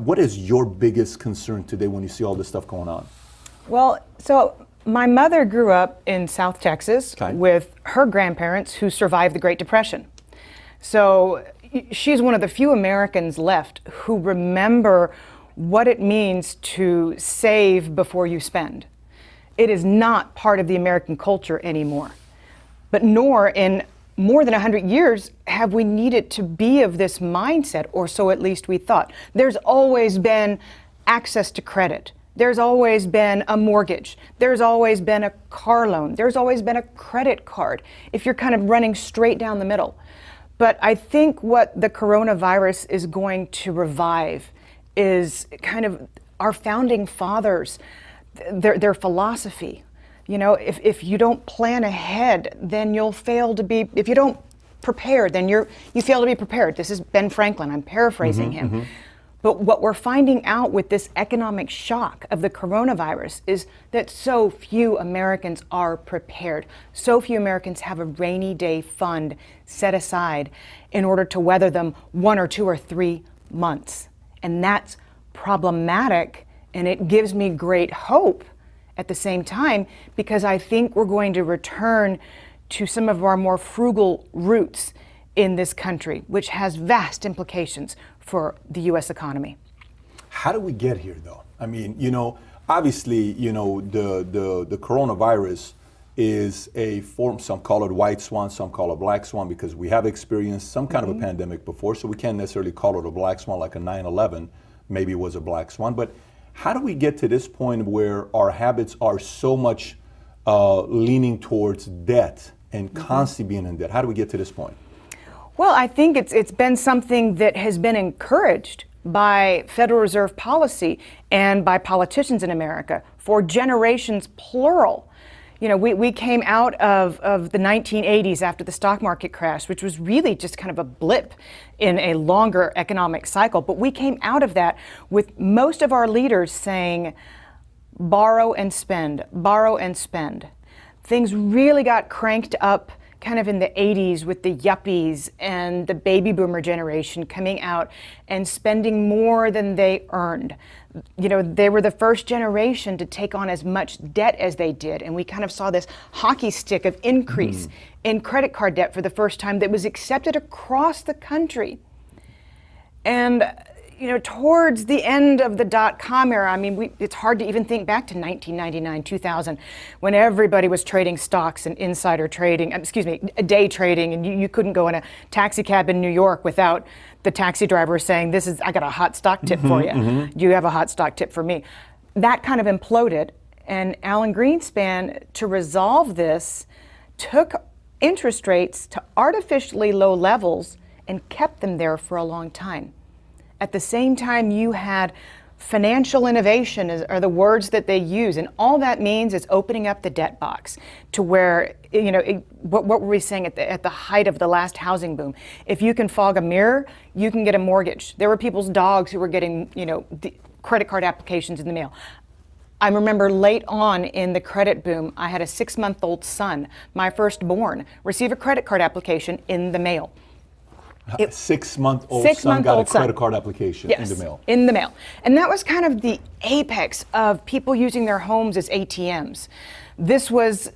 What is your biggest concern today when you see all this stuff going on? Well, so my mother grew up in South Texas with her grandparents who survived the Great Depression. So she's one of the few Americans left who remember what it means to save before you spend. It is not part of the American culture anymore, but nor in more than 100 years have we needed to be of this mindset, or so at least we thought. There's always been access to credit. There's always been a mortgage. There's always been a car loan. There's always been a credit card, if you're kind of running straight down the middle. But I think what the coronavirus is going to revive is kind of our founding fathers, their philosophy. You know, if you don't plan ahead, then you'll fail to be, if you don't prepare, then you fail to be prepared. This is Ben Franklin, I'm paraphrasing him. But what we're finding out with this economic shock of the coronavirus is that so few Americans are prepared. So few Americans have a rainy day fund set aside in order to weather them 1 or 2 or 3 months. And that's problematic, and it gives me great hope at the same time, because I think we're going to return to some of our more frugal roots in this country, which has vast implications for the U.S. economy. How do we get here, though? I mean, you know, obviously, you know, the coronavirus is a form, some call it white swan, some call it black swan, because we have experienced some kind of a pandemic before, so we can't necessarily call it a black swan like a 9/11 maybe was a black swan. But how do we get to this point where our habits are so much leaning towards debt and constantly being in debt? How do we get to this point? Well, I think it's been something that has been encouraged by Federal Reserve policy and by politicians in America for generations, plural. You know, we came out of the 1980s after the stock market crash, which was really just kind of a blip in a longer economic cycle. But we came out of that with most of our leaders saying, borrow and spend, borrow and spend. Things really got cranked up kind of in the 80s with the yuppies and the baby boomer generation coming out and spending more than they earned. You know, they were the first generation to take on as much debt as they did. And we kind of saw this hockey stick of increase in credit card debt for the first time that was accepted across the country. And you know, towards the end of the dot-com era, I mean, it's hard to even think back to 1999, 2000, when everybody was trading stocks and insider trading, day trading, and you couldn't go in a taxi cab in New York without the taxi driver saying, I got a hot stock tip for you. Do you have a hot stock tip for me? That kind of imploded, and Alan Greenspan, to resolve this, took interest rates to artificially low levels and kept them there for a long time. At the same time, you had financial innovation are the words that they use. And all that means is opening up the debt box to where, you know, what were we saying at the height of the last housing boom? If you can fog a mirror, you can get a mortgage. There were people's dogs who were getting, you know, credit card applications in the mail. I remember late on in the credit boom, I had a 6-month-old son, my firstborn, receive a credit card application in the mail. A 6-month-old son got a credit card application in the mail. In the mail. And that was kind of the apex of people using their homes as ATMs. This was,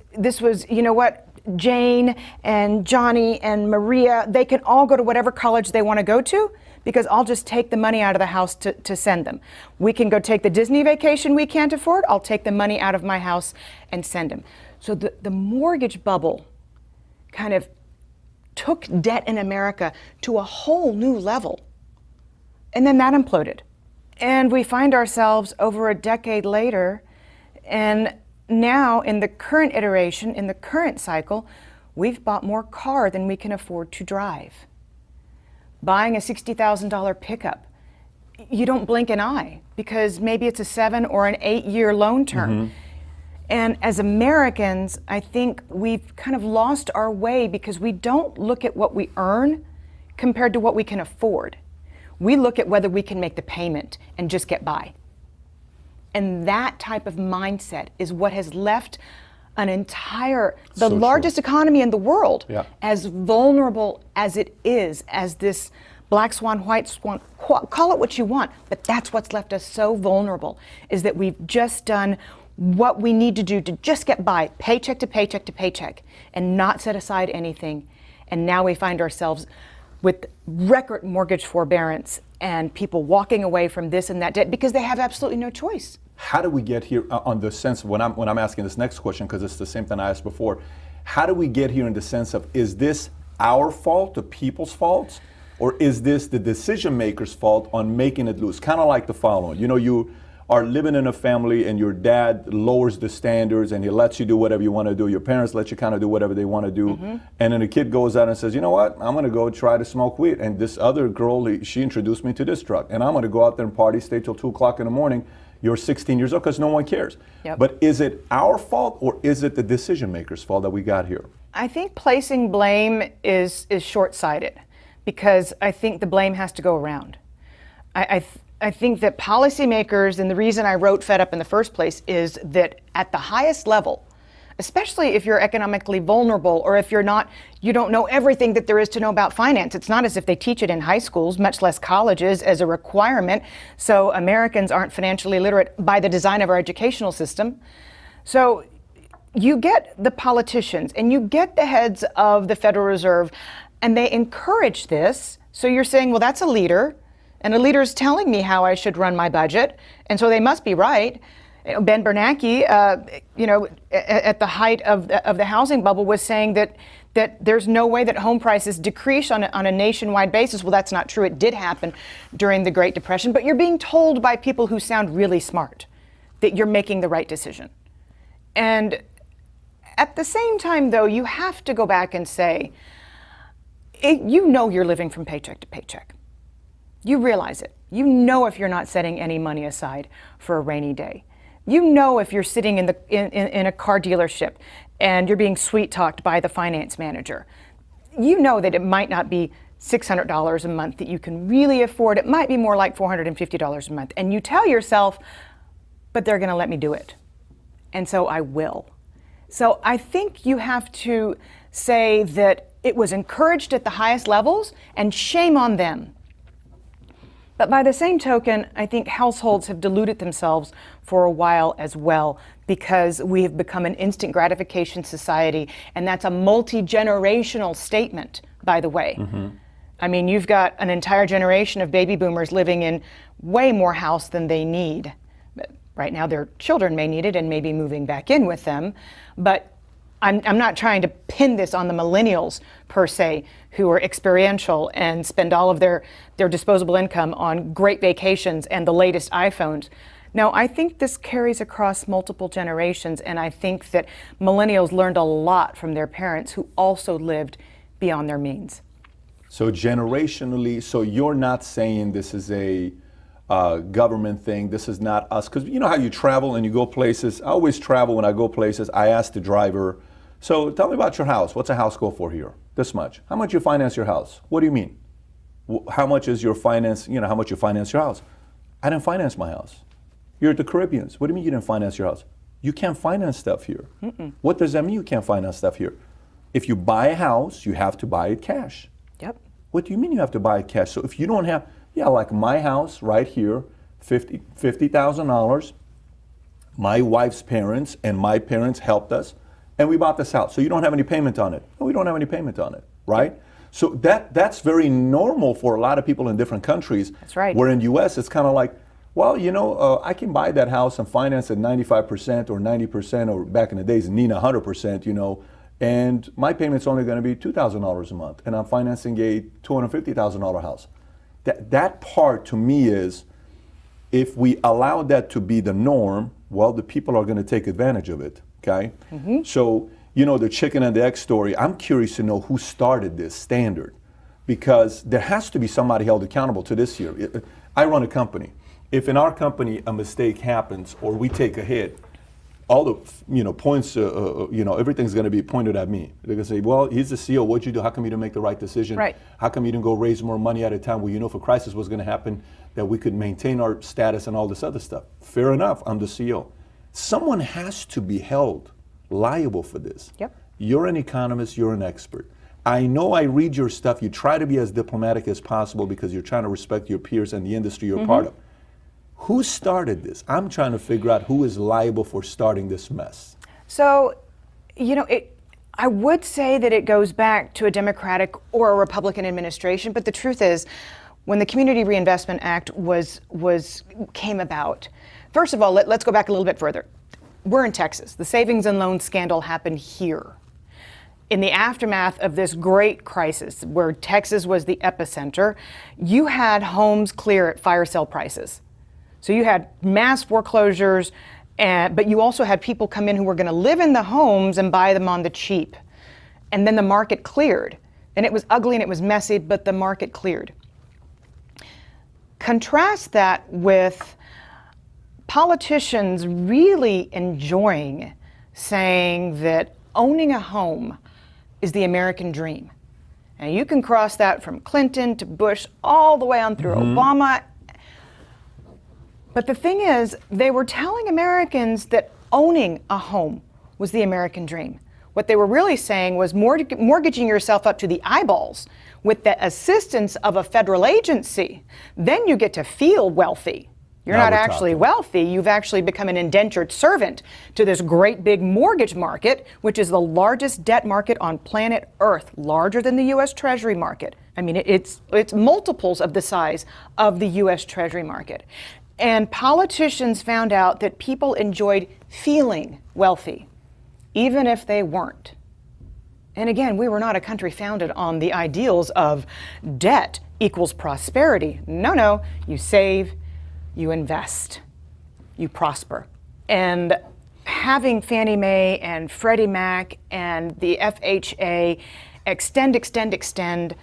you know what, Jane and Johnny and Maria, they can all go to whatever college they want to go to because I'll just take the money out of the house to send them. We can go take the Disney vacation we can't afford, I'll take the money out of my house and send them. So the mortgage bubble kind of took debt in America to a whole new level. And then that imploded. And we find ourselves over a decade later, and now in the current iteration, in the current cycle, we've bought more car than we can afford to drive. Buying a $60,000 pickup, you don't blink an eye because maybe it's a 7 or an 8-year loan term. And as Americans, I think we've kind of lost our way because we don't look at what we earn compared to what we can afford. We look at whether we can make the payment and just get by. And that type of mindset is what has left the largest economy in the world, as vulnerable as it is, as this black swan, white swan, call it what you want, but that's what's left us so vulnerable, is that we've just done what we need to do to just get by, paycheck to paycheck to paycheck, and not set aside anything. And now we find ourselves with record mortgage forbearance and people walking away from this and that debt because they have absolutely no choice. How do we get here on the sense when I'm asking this next question, because it's the same thing I asked before, how do we get here in the sense of, is this our fault, the people's fault, or is this the decision maker's fault on making it loose? Kind of like the following, you are living in a family and your dad lowers the standards and he lets you do whatever you want to do. Your parents let you kind of do whatever they want to do. Mm-hmm. And then the kid goes out and says, you know what, I'm going to go try to smoke weed. And this other girl, she introduced me to this drug. And I'm going to go out there and party, stay till 2 o'clock in the morning. You're 16 years old because no one cares. Yep. But is it our fault or is it the decision maker's fault that we got here? I think placing blame is short-sighted because I think the blame has to go around. I think that policymakers, and the reason I wrote Fed Up in the first place, is that at the highest level, especially if you're economically vulnerable or if you don't know everything that there is to know about finance. It's not as if they teach it in high schools, much less colleges, as a requirement. So Americans aren't financially literate by the design of our educational system. So you get the politicians and you get the heads of the Federal Reserve, and they encourage this. So you're saying, well, that's a leader. And a leader is telling me how I should run my budget, and so they must be right. Ben Bernanke, at the height of the housing bubble, was saying that there's no way that home prices decrease on a nationwide basis. Well, that's not true. It did happen during the Great Depression, but you're being told by people who sound really smart that you're making the right decision. And at the same time, though, you have to go back and say, you're living from paycheck to paycheck. You realize it. You know if you're not setting any money aside for a rainy day. You know if you're sitting in a car dealership and you're being sweet-talked by the finance manager. You know that it might not be $600 a month that you can really afford. It might be more like $450 a month. And you tell yourself, but they're going to let me do it. And so I will. So I think you have to say that it was encouraged at the highest levels, and shame on them. But by the same token, I think households have deluded themselves for a while as well, because we have become an instant gratification society, and that's a multi-generational statement, by the way. Mm-hmm. I mean, you've got an entire generation of baby boomers living in way more house than they need. But right now, their children may need it and may be moving back in with them. But I'm not trying to pin this on the millennials, per se, who are experiential and spend all of their disposable income on great vacations and the latest iPhones. No, I think this carries across multiple generations, and I think that millennials learned a lot from their parents who also lived beyond their means. So generationally, so you're not saying this is a government thing, this is not us, because you know how you travel and you go places. I always travel when I go places. I ask the driver, so tell me about your house. What's a house go for here? This much. How much you finance your house? What do you mean? How much is your finance, how much you finance your house? I didn't finance my house. You're at the Caribbean. What do you mean you didn't finance your house? You can't finance stuff here. Mm-mm. What does that mean you can't finance stuff here? If you buy a house, you have to buy it cash. Yep. What do you mean you have to buy it cash? So if you don't have, like my house right here, $50,000. My wife's parents and my parents helped us, and we bought this house. So you don't have any payment on it. No, we don't have any payment on it, right? So that's very normal for a lot of people in different countries. That's right. Where in the U.S. it's kind of like, well, I can buy that house and finance it 95% or 90%, or back in the days, Nina 100%, and my payment's only going to be $2,000 a month, and I'm financing a $250,000 house. That part to me is, if we allow that to be the norm, well, the people are going to take advantage of it, okay? Mm-hmm. So, the chicken and the egg story, I'm curious to know who started this standard, because there has to be somebody held accountable to this here. I run a company. If in our company a mistake happens or we take a hit, all the points, everything's going to be pointed at me. They're going to say, well, he's the CEO. What'd you do? How come you didn't make the right decision? Right. How come you didn't go raise more money at a time where if a crisis was going to happen, that we could maintain our status and all this other stuff? Fair enough. I'm the CEO. Someone has to be held liable for this. Yep. You're an economist. You're an expert. I know I read your stuff. You try to be as diplomatic as possible because you're trying to respect your peers and the industry you're part of. Who started this? I'm trying to figure out who is liable for starting this mess. So, I would say that it goes back to a Democratic or a Republican administration, but the truth is, when the Community Reinvestment Act came about, first of all, let's go back a little bit further. We're in Texas. The savings and loan scandal happened here. In the aftermath of this great crisis, where Texas was the epicenter, you had homes clear at fire sale prices. So you had mass foreclosures, but you also had people come in who were going to live in the homes and buy them on the cheap. And then the market cleared. And it was ugly and it was messy, but the market cleared. Contrast that with politicians really enjoying saying that owning a home is the American dream. And you can cross that from Clinton to Bush all the way on through Obama. But the thing is, they were telling Americans that owning a home was the American dream. What they were really saying was mortgaging yourself up to the eyeballs with the assistance of a federal agency. Then you get to feel wealthy. You're not actually wealthy. You've actually become an indentured servant to this great big mortgage market, which is the largest debt market on planet Earth, larger than the U.S. Treasury market. I mean, it's multiples of the size of the U.S. Treasury market. And politicians found out that people enjoyed feeling wealthy, even if they weren't. And again, we were not a country founded on the ideals of debt equals prosperity. No, you save, you invest, you prosper. And having Fannie Mae and Freddie Mac and the FHA extend,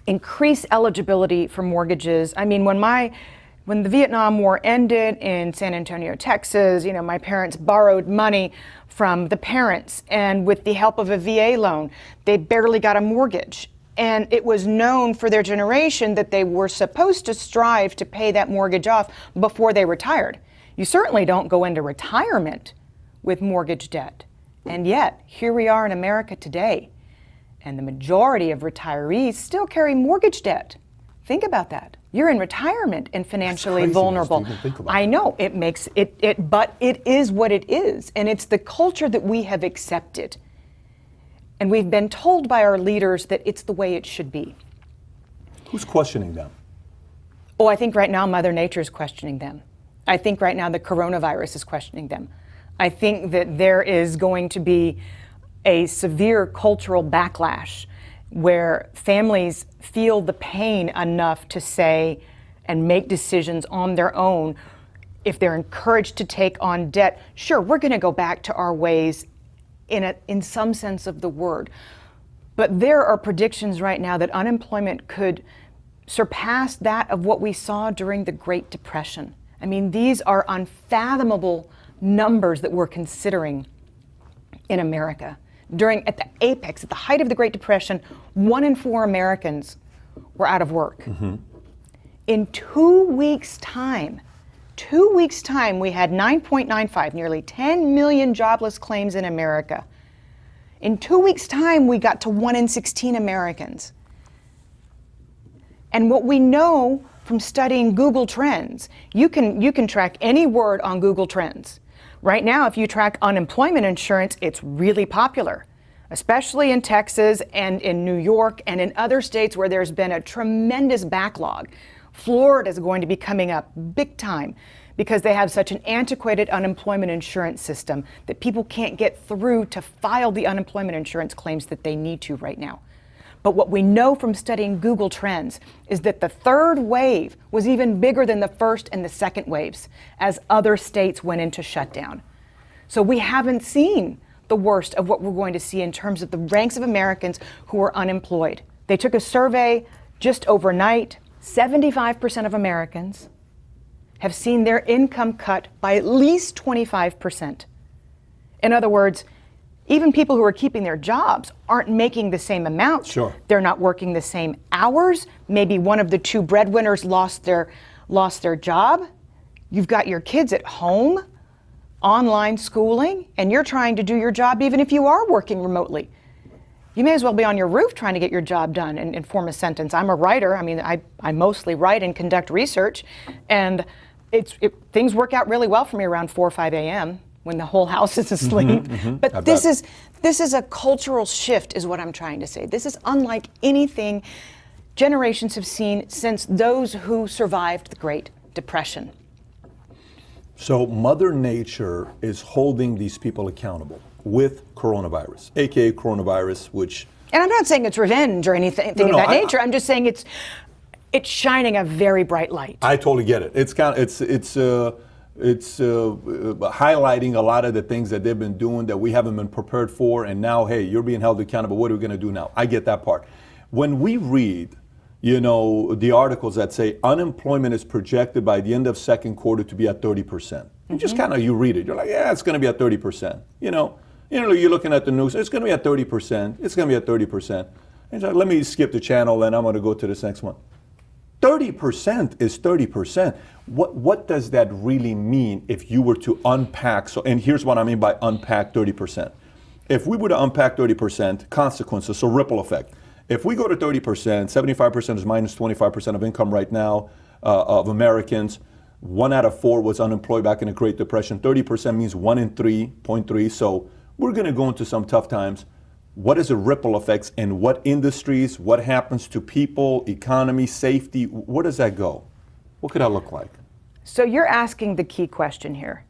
increase eligibility for mortgages. I mean, when the Vietnam War ended in San Antonio, Texas, my parents borrowed money from the parents, and with the help of a VA loan, they barely got a mortgage. And it was known for their generation that they were supposed to strive to pay that mortgage off before they retired. You certainly don't go into retirement with mortgage debt. And yet, here we are in America today, and the majority of retirees still carry mortgage debt. Think about that. You're in retirement and financially vulnerable. I know it makes it, but it is what it is. And it's the culture that we have accepted. And we've been told by our leaders that it's the way it should be. Who's questioning them? Oh, I think right now Mother Nature is questioning them. I think right now the coronavirus is questioning them. I think that there is going to be a severe cultural backlash where families feel the pain enough to say and make decisions on their own. If they're encouraged to take on debt, sure, we're going to go back to our ways in some sense of the word. But there are predictions right now that unemployment could surpass that of what we saw during the Great Depression. I mean, these are unfathomable numbers that we're considering in America. At the apex, at the height of the Great Depression, 1 in 4 Americans were out of work. In 2 weeks' time, we had 9.95, nearly 10 million jobless claims in America. In 2 weeks' time, we got to 1 in 16 Americans. And what we know from studying Google Trends, you can track any word on Google Trends. Right now, if you track unemployment insurance, it's really popular, especially in Texas and in New York and in other states where there's been a tremendous backlog. Florida is going to be coming up big time because they have such an antiquated unemployment insurance system that people can't get through to file the unemployment insurance claims that they need to right now. But what we know from studying Google Trends is that the third wave was even bigger than the first and the second waves as other states went into shutdown. So we haven't seen the worst of what we're going to see in terms of the ranks of Americans who are unemployed. They took a survey just overnight. 75% of Americans have seen their income cut by at least 25%. In other words, even people who are keeping their jobs aren't making the same amount. Sure. They're not working the same hours. Maybe one of the two breadwinners lost their job. You've got your kids at home, online schooling, and you're trying to do your job even if you are working remotely. You may as well be on your roof trying to get your job done and form a sentence. I'm a writer. I mean, I mostly write and conduct research, and things work out really well for me around 4 or 5 a.m. when the whole house is asleep. But this is a cultural shift, is what I'm trying to say. This is unlike anything generations have seen since those who survived the Great Depression. So Mother Nature is holding these people accountable with coronavirus, aka coronavirus, which... And I'm not saying it's revenge or anything of that nature. I'm just saying it's shining a very bright light. I totally get it. It's highlighting a lot of the things that they've been doing that we haven't been prepared for, and now, hey, you're being held accountable. What are we going to do now? I get that part. When we read, the articles that say unemployment is projected by the end of second quarter to be at 30%. You just you read it. You're like, yeah, it's going to be at 30%. You're looking at the news. It's going to be at 30%. It's going to be at 30%. And so let me skip the channel and I'm going to go to this next one. 30% is 30%. What does that really mean if you were to unpack? And here's what I mean by unpack 30%. If we were to unpack 30%, consequences, so ripple effect. If we go to 30%, 75% is minus 25% of income right now of Americans. 1 out of 4 was unemployed back in the Great Depression. 30% means 1 in 3.3. So we're going to go into some tough times. What is the ripple effects in what industries? What happens to people, economy, safety? Where does that go? What could that look like? So you're asking the key question here,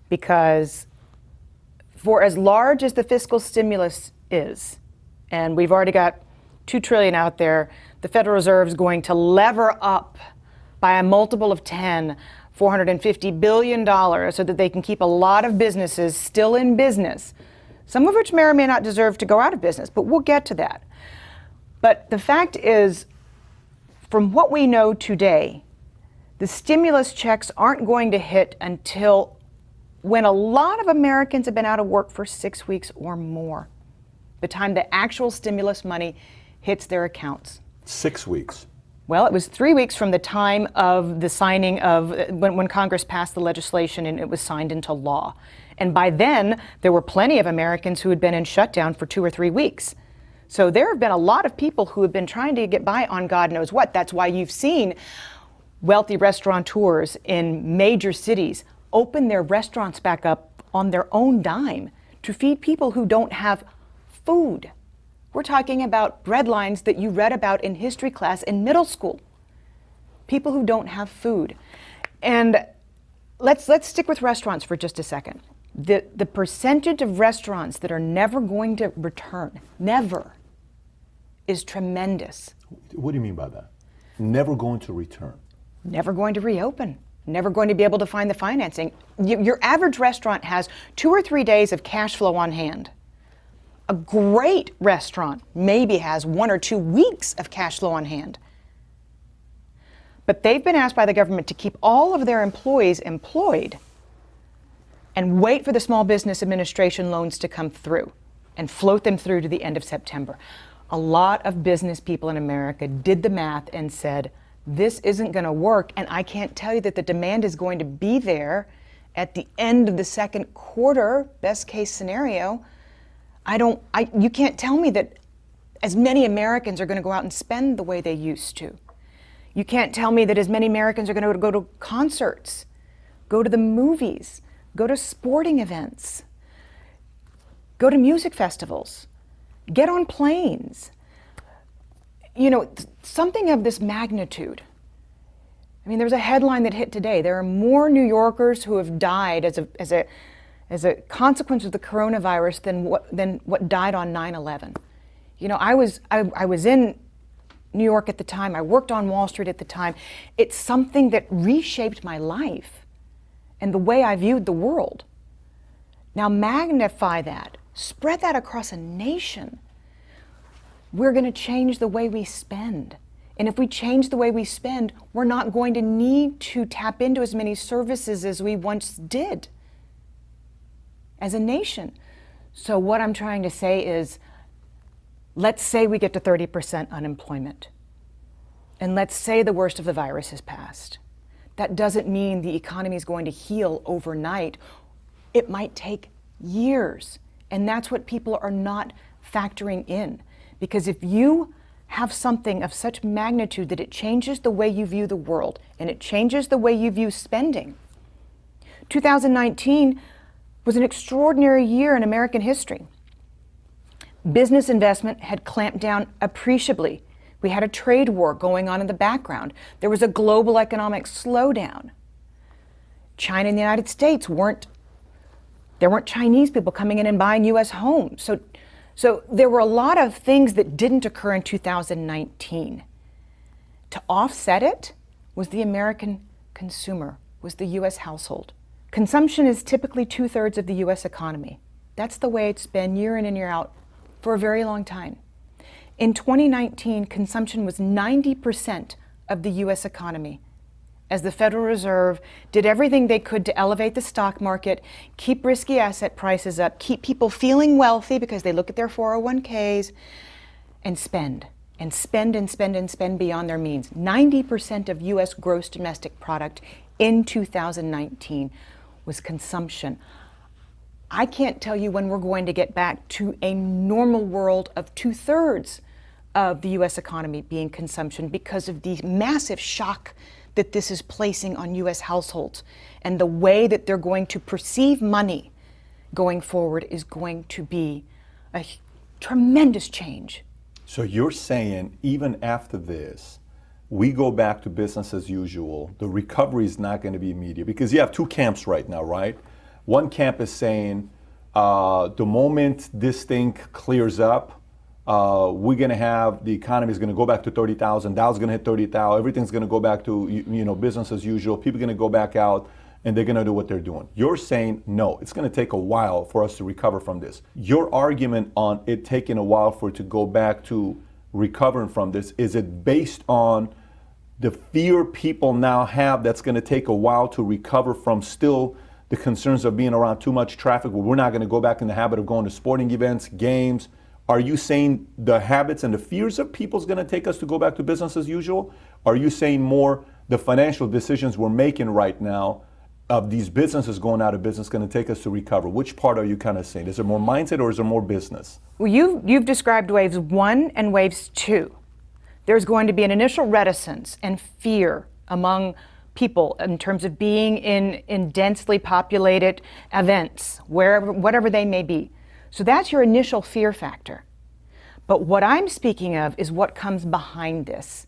because for as large as the fiscal stimulus is, and we've already got $2 trillion out there, the Federal Reserve is going to lever up by a multiple of 10, $450 billion, so that they can keep a lot of businesses still in business, some of which may or may not deserve to go out of business, but we'll get to that. But the fact is, from what we know today, the stimulus checks aren't going to hit until when a lot of Americans have been out of work for 6 weeks or more, the time the actual stimulus money hits their accounts. 6 weeks. Well, it was 3 weeks from the time of the signing of, when Congress passed the legislation and it was signed into law. And by then, there were plenty of Americans who had been in shutdown for 2 or 3 weeks. So there have been a lot of people who have been trying to get by on God knows what. That's why you've seen wealthy restaurateurs in major cities open their restaurants back up on their own dime to feed people who don't have food. We're talking about breadlines that you read about in history class in middle school. People who don't have food. And let's stick with restaurants for just a second. The percentage of restaurants that are never going to return, never, is tremendous. What do you mean by that? Never going to return? Never going to reopen. Never going to be able to find the financing. Your average restaurant has 2 or 3 days of cash flow on hand. A great restaurant maybe has 1 or 2 weeks of cash flow on hand. But they've been asked by the government to keep all of their employees employed and wait for the Small Business Administration loans to come through and float them through to the end of September. A lot of business people in America did the math and said, this isn't going to work, and I can't tell you that the demand is going to be there at the end of the second quarter, best case scenario. You can't tell me that as many Americans are going to go out and spend the way they used to. You can't tell me that as many Americans are going to go to concerts, go to the movies, go to sporting events, go to music festivals, get on planes. Something of this magnitude. I mean, there's a headline that hit today. There are more New Yorkers who have died as a consequence of the coronavirus than what died on 9/11. I was in New York at the time. I worked on Wall Street at the time. It's something that reshaped my life and the way I viewed the world. Now magnify that, spread that across a nation. We're going to change the way we spend. And if we change the way we spend, we're not going to need to tap into as many services as we once did as a nation. So what I'm trying to say is, let's say we get to 30% unemployment. And let's say the worst of the virus has passed. That doesn't mean the economy is going to heal overnight. It might take years. And that's what people are not factoring in. Because if you have something of such magnitude that it changes the way you view the world and it changes the way you view spending. 2019 was an extraordinary year in American history. Business investment had clamped down appreciably. We had a trade war going on in the background. There was a global economic slowdown. China and the United States there weren't Chinese people coming in and buying US homes. So there were a lot of things that didn't occur in 2019. To offset it was the American consumer, was the US household. Consumption is typically 2/3 of the US economy. That's the way it's been year in and year out for a very long time. In 2019, consumption was 90% of the US economy, as the Federal Reserve did everything they could to elevate the stock market, keep risky asset prices up, keep people feeling wealthy because they look at their 401ks, and spend beyond their means. 90% of US gross domestic product in 2019 was consumption. I can't tell you when we're going to get back to a normal world of 2/3 of the US economy being consumption because of the massive shock that this is placing on US households, and the way that they're going to perceive money going forward is going to be a tremendous change. So you're saying even after this, we go back to business as usual, the recovery is not going to be immediate, because you have two camps right now, right? One camp is saying the moment this thing clears up, we're going to have, the economy is going to go back to 30,000, Dow's going to hit 30,000, everything's going to go back to business as usual, people are going to go back out and they're going to do what they're doing. You're saying, no, it's going to take a while for us to recover from this. Your argument on it taking a while for it to go back to recovering from this, is it based on the fear people now have that's going to take a while to recover from still the concerns of being around too much traffic, where we're not going to go back in the habit of going to sporting events, games? Are you saying the habits and the fears of people is going to take us to go back to business as usual? Are you saying more the financial decisions we're making right now of these businesses going out of business going to take us to recover? Which part are you kind of saying? Is there more mindset or is there more business? Well, you've described waves 1 and waves 2. There's going to be an initial reticence and fear among people in terms of being in densely populated events, whatever they may be. So that's your initial fear factor. But what I'm speaking of is what comes behind this,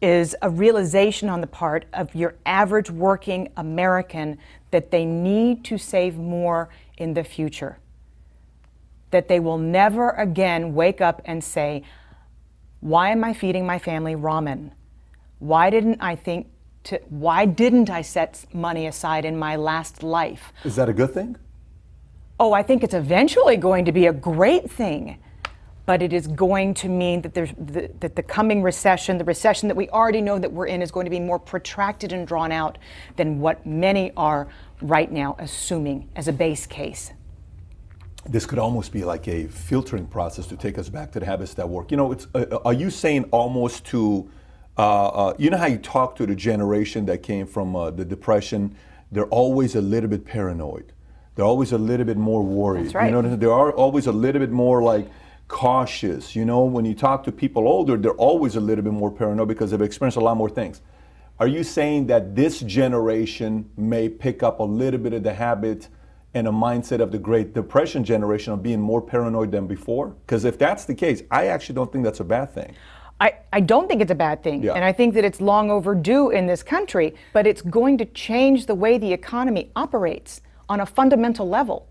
is a realization on the part of your average working American that they need to save more in the future. That they will never again wake up and say, why am I feeding my family ramen? Why didn't I set money aside in my last life? Is that a good thing? Oh, I think it's eventually going to be a great thing, but it is going to mean that that the coming recession, the recession that we already know that we're in, is going to be more protracted and drawn out than what many are right now assuming as a base case. This could almost be like a filtering process to take us back to the habits that work. Are you saying almost to, how you talk to the generation that came from the Depression? They're always a little bit paranoid. They're always a little bit more worried. That's right. They are always a little bit more like cautious. When you talk to people older, they're always a little bit more paranoid because they've experienced a lot more things. Are you saying that this generation may pick up a little bit of the habit and a mindset of the Great Depression generation of being more paranoid than before? Because if that's the case, I actually don't think that's a bad thing. I don't think it's a bad thing, Yeah. and I think that it's long overdue in this country, but it's going to change the way the economy operates on a fundamental level.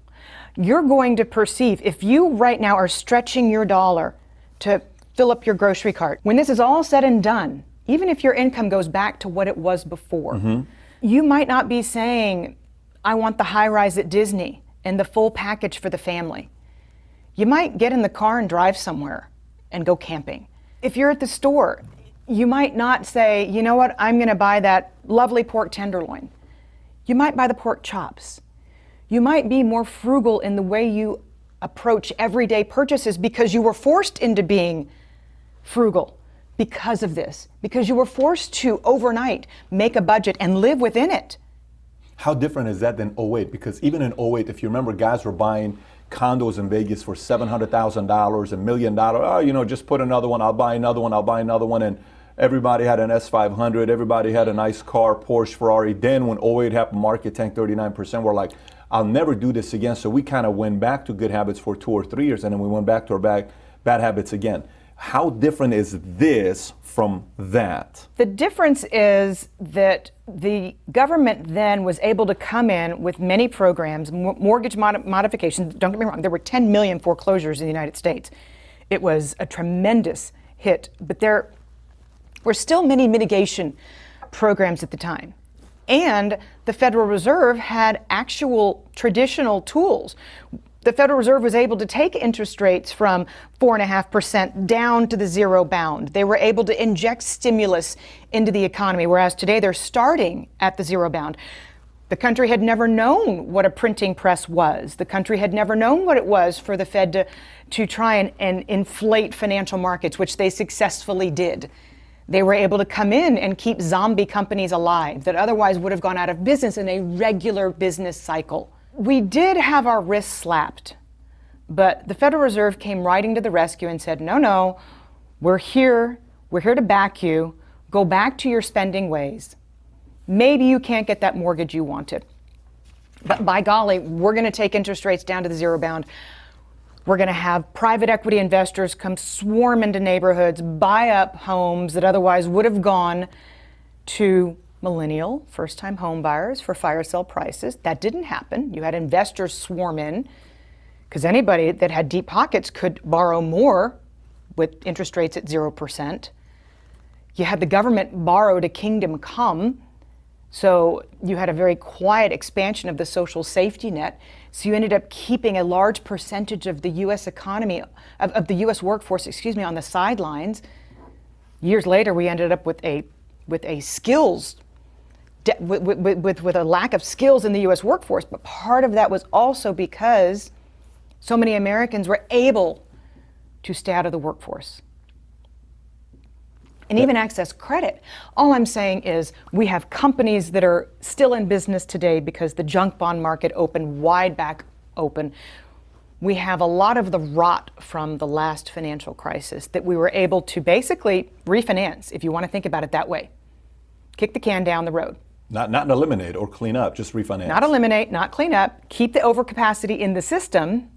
You're going to perceive, if you right now are stretching your dollar to fill up your grocery cart, when this is all said and done, even if your income goes back to what it was before, you might not be saying, I want the high rise at Disney and the full package for the family. You might get in the car and drive somewhere and go camping. If you're at the store, you might not say, you know what, I'm going to buy that lovely pork tenderloin. You might buy the pork chops. You might be more frugal in the way you approach everyday purchases because you were forced into being frugal because of this, because you were forced to overnight make a budget and live within it. How different is that than '08? Because even in '08, if you remember, guys were buying condos in Vegas for $700,000, $1 million. Oh, just put another one. I'll buy another one. I'll buy another one. And everybody had an S500. Everybody had a nice car, Porsche, Ferrari. Then when '08 happened, market tanked 39%. We're like, I'll never do this again. So we kind of went back to good habits for 2 or 3 years, and then we went back to our bad habits again. How different is this from that? The difference is that the government then was able to come in with many programs, mortgage modifications. Don't get me wrong, there were 10 million foreclosures in the United States. It was a tremendous hit, but there were still many mitigation programs at the time. And the Federal Reserve had actual traditional tools. The Federal Reserve was able to take interest rates from 4.5% down to the zero bound. They were able to inject stimulus into the economy, whereas today they're starting at the zero bound. The country had never known what a printing press was. The country had never known what it was for the Fed to try and inflate financial markets, which they successfully did. They were able to come in and keep zombie companies alive that otherwise would have gone out of business in a regular business cycle. We did have our wrists slapped, but the Federal Reserve came riding to the rescue and said, no, we're here to back you. Go back to your spending ways. Maybe you can't get that mortgage you wanted, but by golly, we're going to take interest rates down to the zero bound. We're going to have private equity investors come swarm into neighborhoods, buy up homes that otherwise would have gone to millennial first-time home buyers for fire sale prices. That didn't happen. You had investors swarm in because anybody that had deep pockets could borrow more with interest rates at 0%. You had the government borrow to kingdom come. So you had a very quiet expansion of the social safety net. So you ended up keeping a large percentage of the U.S. economy, of the U.S. workforce, on the sidelines. Years later, we ended up with a skills, with a lack of skills in the U.S. workforce. But part of that was also because so many Americans were able to stay out of the workforce and even access credit. All I'm saying is we have companies that are still in business today because the junk bond market opened wide back open. We have a lot of the rot from the last financial crisis that we were able to basically refinance, if you want to think about it that way. Kick the can down the road. Not eliminate or clean up, just refinance. Not eliminate, not clean up. Keep the overcapacity in the system.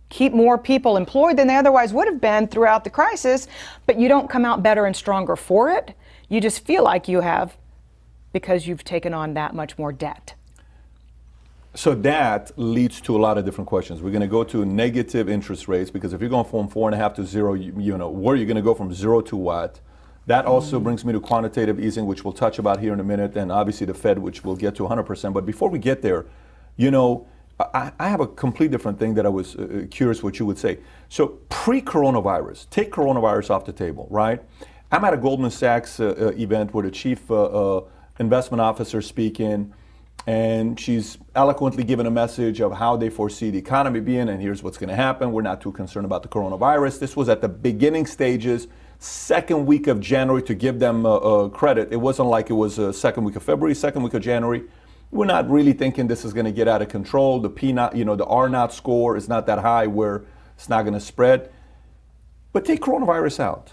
Keep more people employed than they otherwise would have been throughout the crisis, but you don't come out better and stronger for it. You just feel like you have because you've taken on that much more debt. So that leads to a lot of different questions. We're going to go to negative interest rates because if you're going from 4.5 to 0, where are you going to go from 0 to what? That also brings me to quantitative easing, which we'll touch about here in a minute, and obviously the Fed, which we'll get to 100%. But before we get there, I have a complete different thing that I was curious what you would say. So pre-coronavirus, take coronavirus off the table, right? I'm at a Goldman Sachs event where the chief investment officer speaking, and she's eloquently given a message of how they foresee the economy being, and here's what's going to happen. We're not too concerned about the coronavirus. This was at the beginning stages, second week of January, to give them credit. It wasn't like it was second week of February, second week of January. We're not really thinking this is going to get out of control. The the R naught score is not that high where it's not going to spread. But take coronavirus out.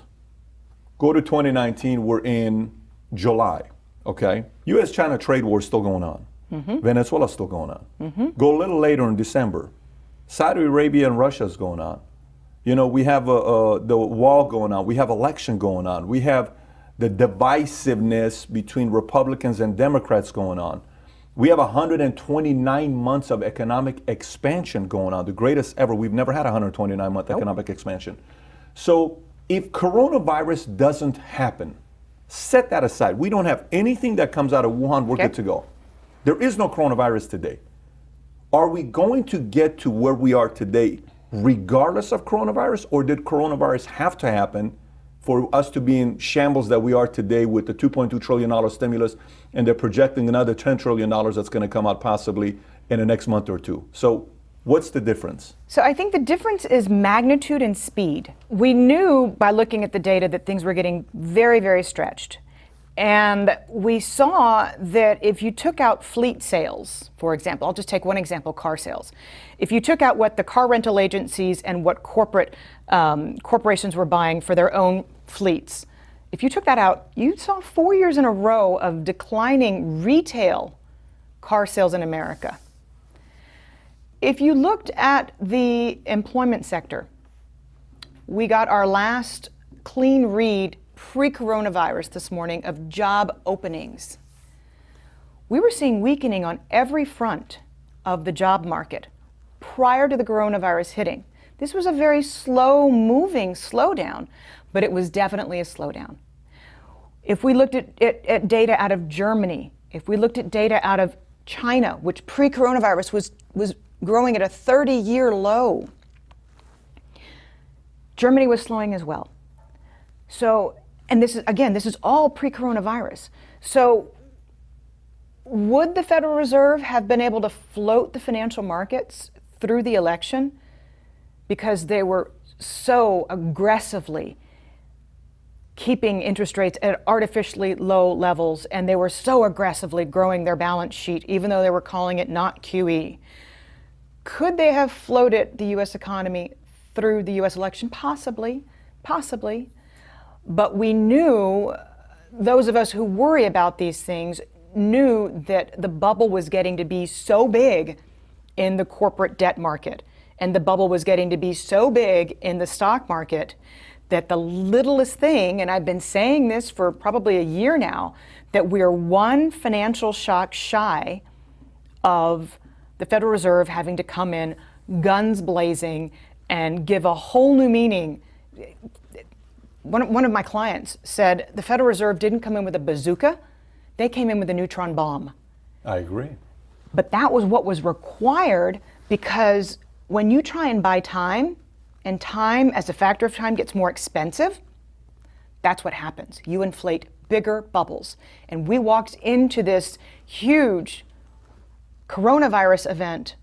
Go to 2019, we're in July, okay? U.S.-China trade war is still going on. Mm-hmm. Venezuela's still going on. Mm-hmm. Go a little later in December. Saudi Arabia and Russia is going on. We have the wall going on. We have election going on. We have the divisiveness between Republicans and Democrats going on. We have 129 months of economic expansion going on, the greatest ever. We've never had 129-month economic expansion. So if coronavirus doesn't happen, set that aside. We don't have anything that comes out of Wuhan. We're good to go. There is no coronavirus today. Are we going to get to where we are today regardless of coronavirus, or did coronavirus have to happen for us to be in shambles that we are today with the $2.2 trillion stimulus, and they're projecting another $10 trillion that's going to come out possibly in the next month or two? So what's the difference? So I think the difference is magnitude and speed. We knew by looking at the data that things were getting very, very stretched. And we saw that if you took out fleet sales, for example, I'll just take one example, car sales. If you took out what the car rental agencies and what corporations were buying for their own fleets, if you took that out, you saw 4 years in a row of declining retail car sales in America. If you looked at the employment sector, we got our last clean read pre-coronavirus this morning of job openings. We were seeing weakening on every front of the job market prior to the coronavirus hitting. This was a very slow-moving slowdown, but it was definitely a slowdown. If we looked at data out of Germany, if we looked at data out of China, which pre-coronavirus was growing at a 30-year low, Germany was slowing as well. So, and this is all pre-coronavirus. So would the Federal Reserve have been able to float the financial markets through the election because they were so aggressively keeping interest rates at artificially low levels, and they were so aggressively growing their balance sheet, even though they were calling it not QE? Could they have floated the U.S. economy through the U.S. election? Possibly, possibly. But we knew, those of us who worry about these things, knew that the bubble was getting to be so big in the corporate debt market, and the bubble was getting to be so big in the stock market, that the littlest thing, and I've been saying this for probably a year now, that we are one financial shock shy of the Federal Reserve having to come in guns blazing and give a whole new meaning. One of my clients said the Federal Reserve didn't come in with a bazooka, they came in with a neutron bomb. I agree. But that was what was required, because when you try and buy time, and time as a factor of time gets more expensive, that's what happens. You inflate bigger bubbles. And we walked into this huge coronavirus event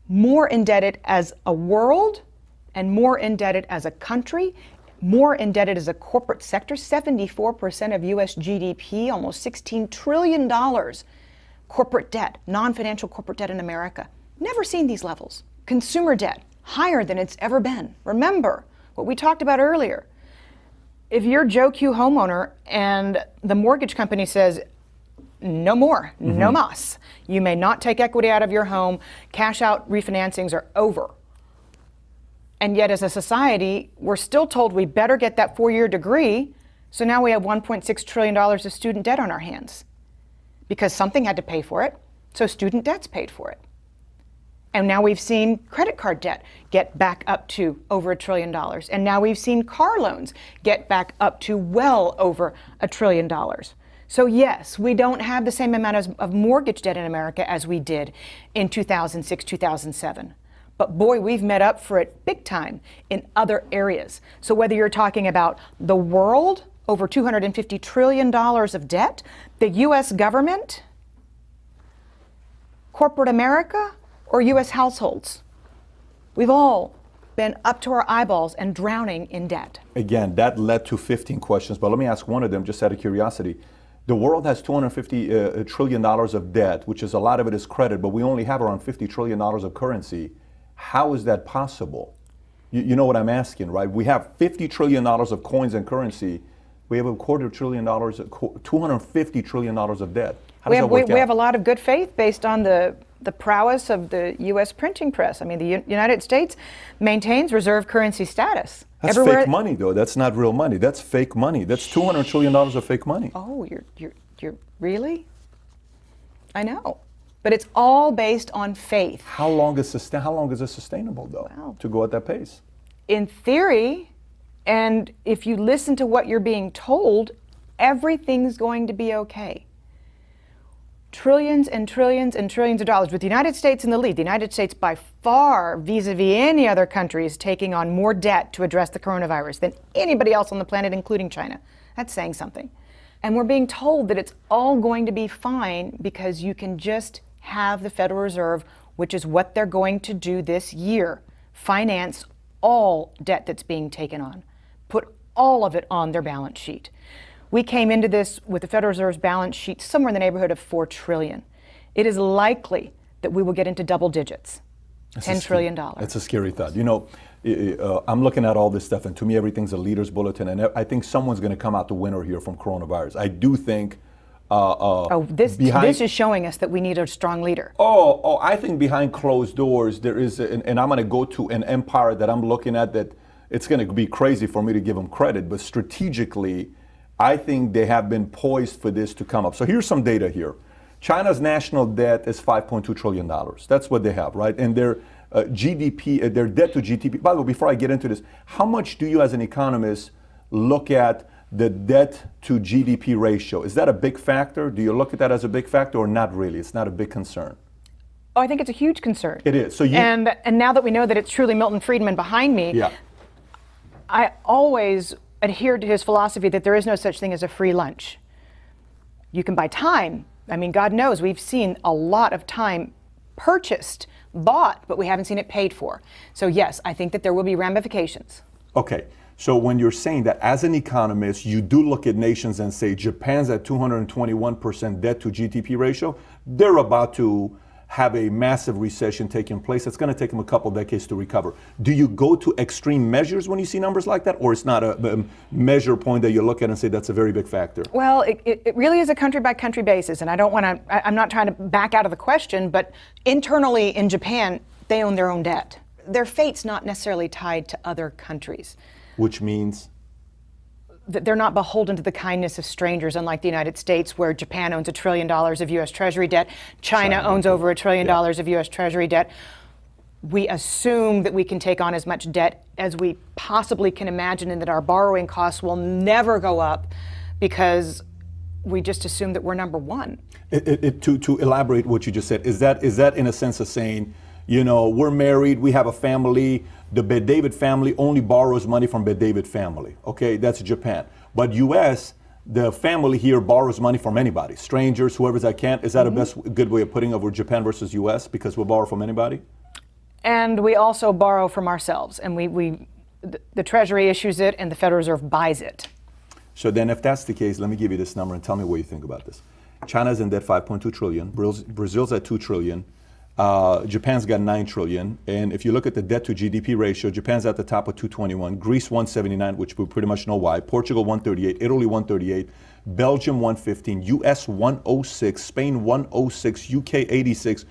more indebted as a world and more indebted as a country, more indebted as a corporate sector. 74% of US GDP, almost $16 trillion corporate debt, non-financial corporate debt in America. Never seen these levels. Consumer debt, higher than it's ever been. Remember what we talked about earlier. If you're Joe Q homeowner and the mortgage company says, no more, no mas, you may not take equity out of your home, cash out refinancings are over. And yet as a society, we're still told we better get that 4-year degree, so now we have $1.6 trillion of student debt on our hands. Because something had to pay for it, so student debt's paid for it. And now we've seen credit card debt get back up to over $1 trillion. And now we've seen car loans get back up to well over $1 trillion. So yes, we don't have the same amount of mortgage debt in America as we did in 2006, 2007. But boy, we've met up for it big time in other areas. So whether you're talking about the world, over $250 trillion of debt, the US government, corporate America, or US households, we've all been up to our eyeballs and drowning in debt. Again, that led to 15 questions, but let me ask one of them just out of curiosity. The world has $250 trillion of debt, which is a lot of it is credit, but we only have around $50 trillion of currency. How is that possible? You know what I'm asking, right? We have $50 trillion of coins and currency. We have $250 trillion of debt. How does that work out? We have a lot of good faith based on the prowess of the U.S. printing press. I mean, the United States maintains reserve currency status. That's fake money, though. That's not real money. That's fake money. That's $200 trillion of fake money. Oh, you're really? I know. But it's all based on faith. How long is it sustainable, though, Wow. to go at that pace? In theory, and if you listen to what you're being told, everything's going to be okay. Trillions and trillions and trillions of dollars, with the United States in the lead. The United States by far, vis-a-vis any other country, is taking on more debt to address the coronavirus than anybody else on the planet, including China. That's saying something. And we're being told that it's all going to be fine because you can just have the Federal Reserve, which is what they're going to do this year, finance all debt that's being taken on, put all of it on their balance sheet. We came into this with the Federal Reserve's balance sheet somewhere in the neighborhood of $4 trillion. It is likely that we will get into double digits, $10 trillion. That's a scary thought. You know, I'm looking at all this stuff, and to me, everything's a leader's bulletin, and I think someone's going to come out the winner here from coronavirus. I do think. This is showing us that we need a strong leader. I think behind closed doors there is, and I'm going to go to an empire that I'm looking at that it's going to be crazy for me to give them credit, but strategically, I think they have been poised for this to come up. So here's some data here. China's national debt is $5.2 trillion. That's what they have, right? And their GDP, their debt to GDP. By the way, before I get into this, how much do you as an economist look at the debt to GDP ratio? Is that a big factor? Do you look at that as a big factor or not really? It's not a big concern. Oh, I think it's a huge concern. It is. So and now that we know that it's truly Milton Friedman behind me, yeah. I always adhered to his philosophy that there is no such thing as a free lunch. You can buy time. I mean, God knows we've seen a lot of time purchased, bought, but we haven't seen it paid for. So yes, I think that there will be ramifications. Okay. So when you're saying that as an economist, you do look at nations and say Japan's at 221% debt to GDP ratio, they're about to have a massive recession taking place. It's going to take them a couple decades to recover. Do you go to extreme measures when you see numbers like that, or it's not a measure point that you look at and say that's a very big factor? Well, it really is a country by country basis, and I don't want to, I'm not trying to back out of the question, but internally in Japan, they own their own debt. Their fate's not necessarily tied to other countries. Which means? That they're not beholden to the kindness of strangers, unlike the United States, where Japan owns $1 trillion of U.S. Treasury debt. China owns over $1 trillion of U.S. Treasury debt. We assume that we can take on as much debt as we possibly can imagine, and that our borrowing costs will never go up because we just assume that we're number one. To elaborate what you just said, is that in a sense of saying, you know, we're married, we have a family, the Bet-David family only borrows money from Bet-David family. Okay, that's Japan. But U.S., the family here borrows money from anybody, strangers, whoever's that can. Is that a good way of putting over Japan versus U.S. because we'll borrow from anybody? And we also borrow from ourselves, and the Treasury issues it, and the Federal Reserve buys it. So then, if that's the case, let me give you this number and tell me what you think about this. China's in debt 5.2 trillion. Brazil's at 2 trillion. Japan's got 9 trillion, and if you look at the debt to GDP ratio, Japan's at the top with 221, Greece 179, which we pretty much know why, Portugal 138, Italy 138, Belgium 115, US 106, Spain 106, UK 86,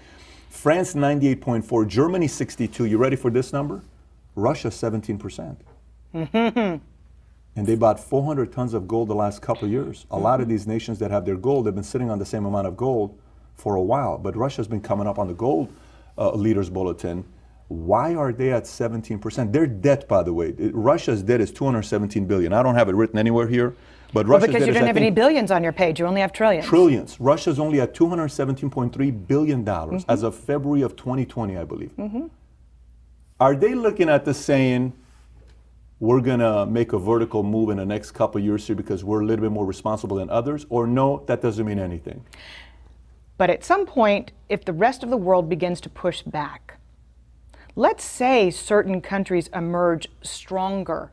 France 98.4, Germany 62. You ready for this number? Russia 17%. And they bought 400 tons of gold the last couple of years. A lot of these nations that have their gold have been sitting on the same amount of gold for a while, but Russia's been coming up on the gold leaders bulletin. Why are they at 17%? Their debt, by the way, Russia's debt is 217 billion. I don't have it written anywhere here, but Russia's because debt you is, don't have any billions on your page, you only have trillions. Trillions. Russia's only at $217.3 billion as of February of 2020, I believe. Are they looking at this saying, we're gonna make a vertical move in the next couple of years here because we're a little bit more responsible than others, or no, that doesn't mean anything? But at some point, if the rest of the world begins to push back, let's say certain countries emerge stronger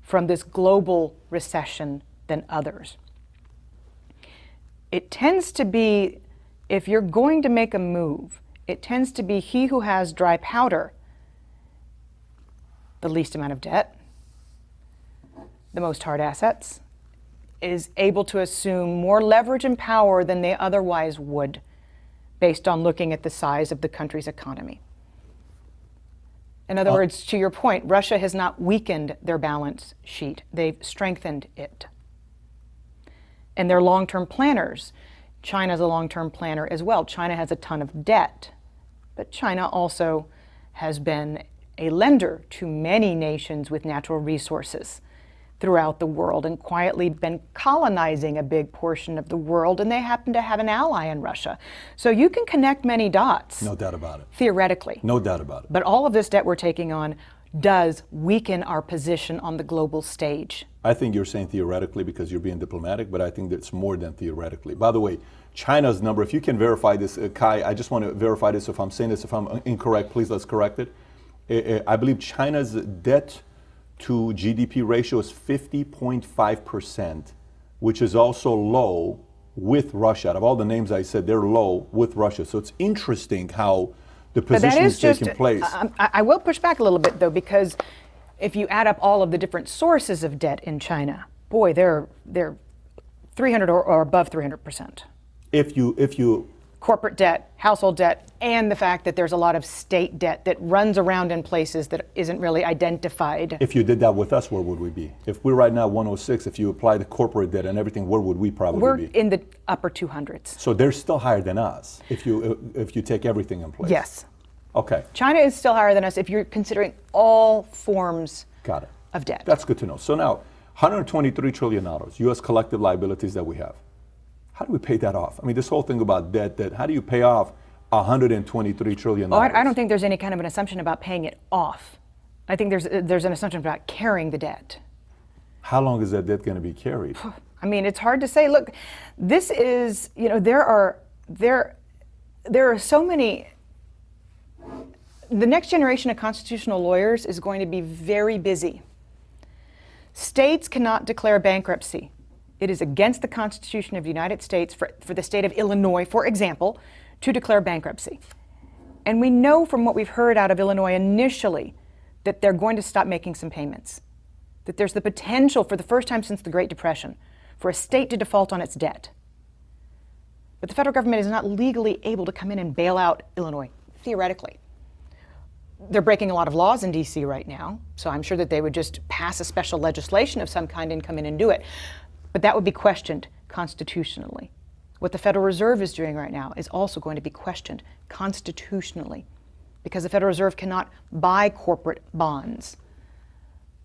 from this global recession than others. It tends to be, if you're going to make a move, it tends to be he who has dry powder, the least amount of debt, the most hard assets, is able to assume more leverage and power than they otherwise would, based on looking at the size of the country's economy. In other words, to your point, Russia has not weakened their balance sheet, they've strengthened it. And they're long-term planners. China's a long-term planner as well. China has a ton of debt, but China also has been a lender to many nations with natural resources throughout the world, and quietly been colonizing a big portion of the world, and they happen to have an ally in Russia. So you can connect many dots. No doubt about it. Theoretically. No doubt about it. But all of this debt we're taking on does weaken our position on the global stage. I think you're saying theoretically because you're being diplomatic, but I think that's more than theoretically. By the way, China's number, if you can verify this, Kai, I just want to verify this. If I'm saying this, if I'm incorrect, please let's correct it. I believe China's debt to GDP ratio is 50.5%. which is also low with Russia. Out of all the names I said, they're low with Russia. So it's interesting how the position is taking place. I will push back a little bit, though, because if you add up all of the different sources of debt in China, boy, they're 300 or above 300%. If you Corporate debt, household debt, and the fact that there's a lot of state debt that runs around in places that isn't really identified. If you did that with us, where would we be? If we're right now 106, if you apply the corporate debt and everything, where would we probably We're be? in the upper 200s. So they're still higher than us if you take everything in place. Yes. Okay. China is still higher than us if you're considering all forms Got it. of debt. That's good to know. So now, $123 trillion, U.S. collective liabilities that we have. How do we pay that off? I mean, this whole thing about debt, how do you pay off $123 trillion? Oh, I don't think there's any kind of an assumption about paying it off. I think there's an assumption about carrying the debt. How long is that debt going to be carried? I mean, it's hard to say. Look, this is, there are so many. The next generation of constitutional lawyers is going to be very busy. States cannot declare bankruptcy. It is against the Constitution of the United States for the state of Illinois, for example, to declare bankruptcy. And we know from what we've heard out of Illinois initially that they're going to stop making some payments, that there's the potential for the first time since the Great Depression for a state to default on its debt. But the federal government is not legally able to come in and bail out Illinois, theoretically. They're breaking a lot of laws in D.C. right now, so I'm sure that they would just pass a special legislation of some kind and come in and do it. But that would be questioned constitutionally. What the Federal Reserve is doing right now is also going to be questioned constitutionally, because the Federal Reserve cannot buy corporate bonds.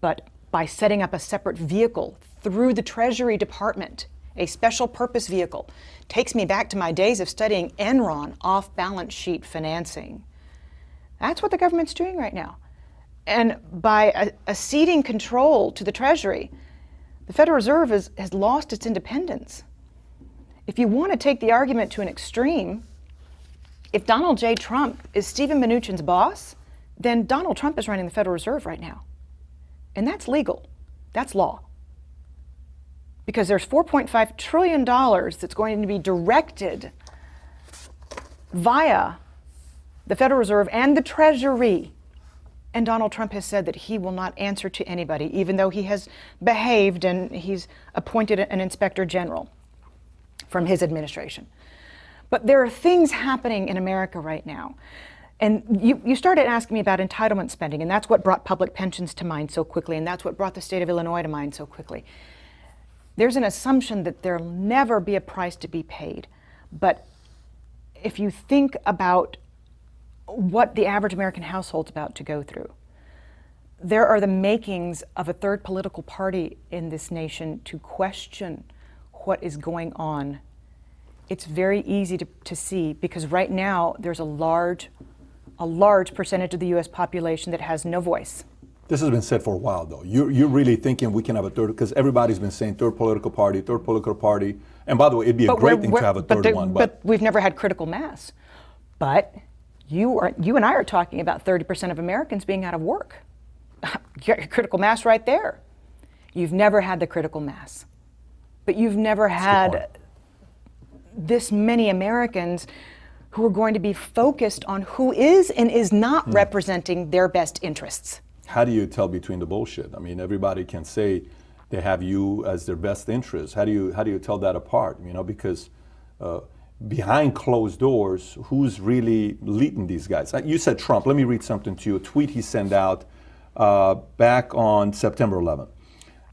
But by setting up a separate vehicle through the Treasury Department, a special purpose vehicle, takes me back to my days of studying Enron, off-balance sheet financing. That's what the government's doing right now. And by ceding control to the Treasury, the Federal Reserve has lost its independence. If you want to take the argument to an extreme, if Donald J. Trump is Steven Mnuchin's boss, then Donald Trump is running the Federal Reserve right now. And that's legal. That's law. Because there's $4.5 trillion that's going to be directed via the Federal Reserve and the Treasury. And Donald Trump has said that he will not answer to anybody, even though he has behaved and he's appointed an inspector general from his administration. But there are things happening in America right now. And you started asking me about entitlement spending, and that's what brought public pensions to mind so quickly, and that's what brought the state of Illinois to mind so quickly. There's an assumption that there'll never be a price to be paid. But if you think about what the average American household's about to go through, there are the makings of a third political party in this nation to question what is going on. It's very easy to see, because right now there's a large percentage of the U.S. population that has no voice. This has been said for a while, though. You're really thinking we can have a third, because everybody's been saying third political party. And by the way, it'd be a great thing to have a third one. But we've never had critical mass. But you and I are talking about 30% of Americans being out of work. Critical mass right there. You've never had the critical mass. But you've never had this many Americans who are going to be focused on who is and is not representing their best interests. How do you tell between the bullshit? I mean, everybody can say they have you as their best interest. How do you tell that apart? Because behind closed doors, who's really leading these guys? You said Trump. Let me read something to you. A tweet he sent out back on September 11th.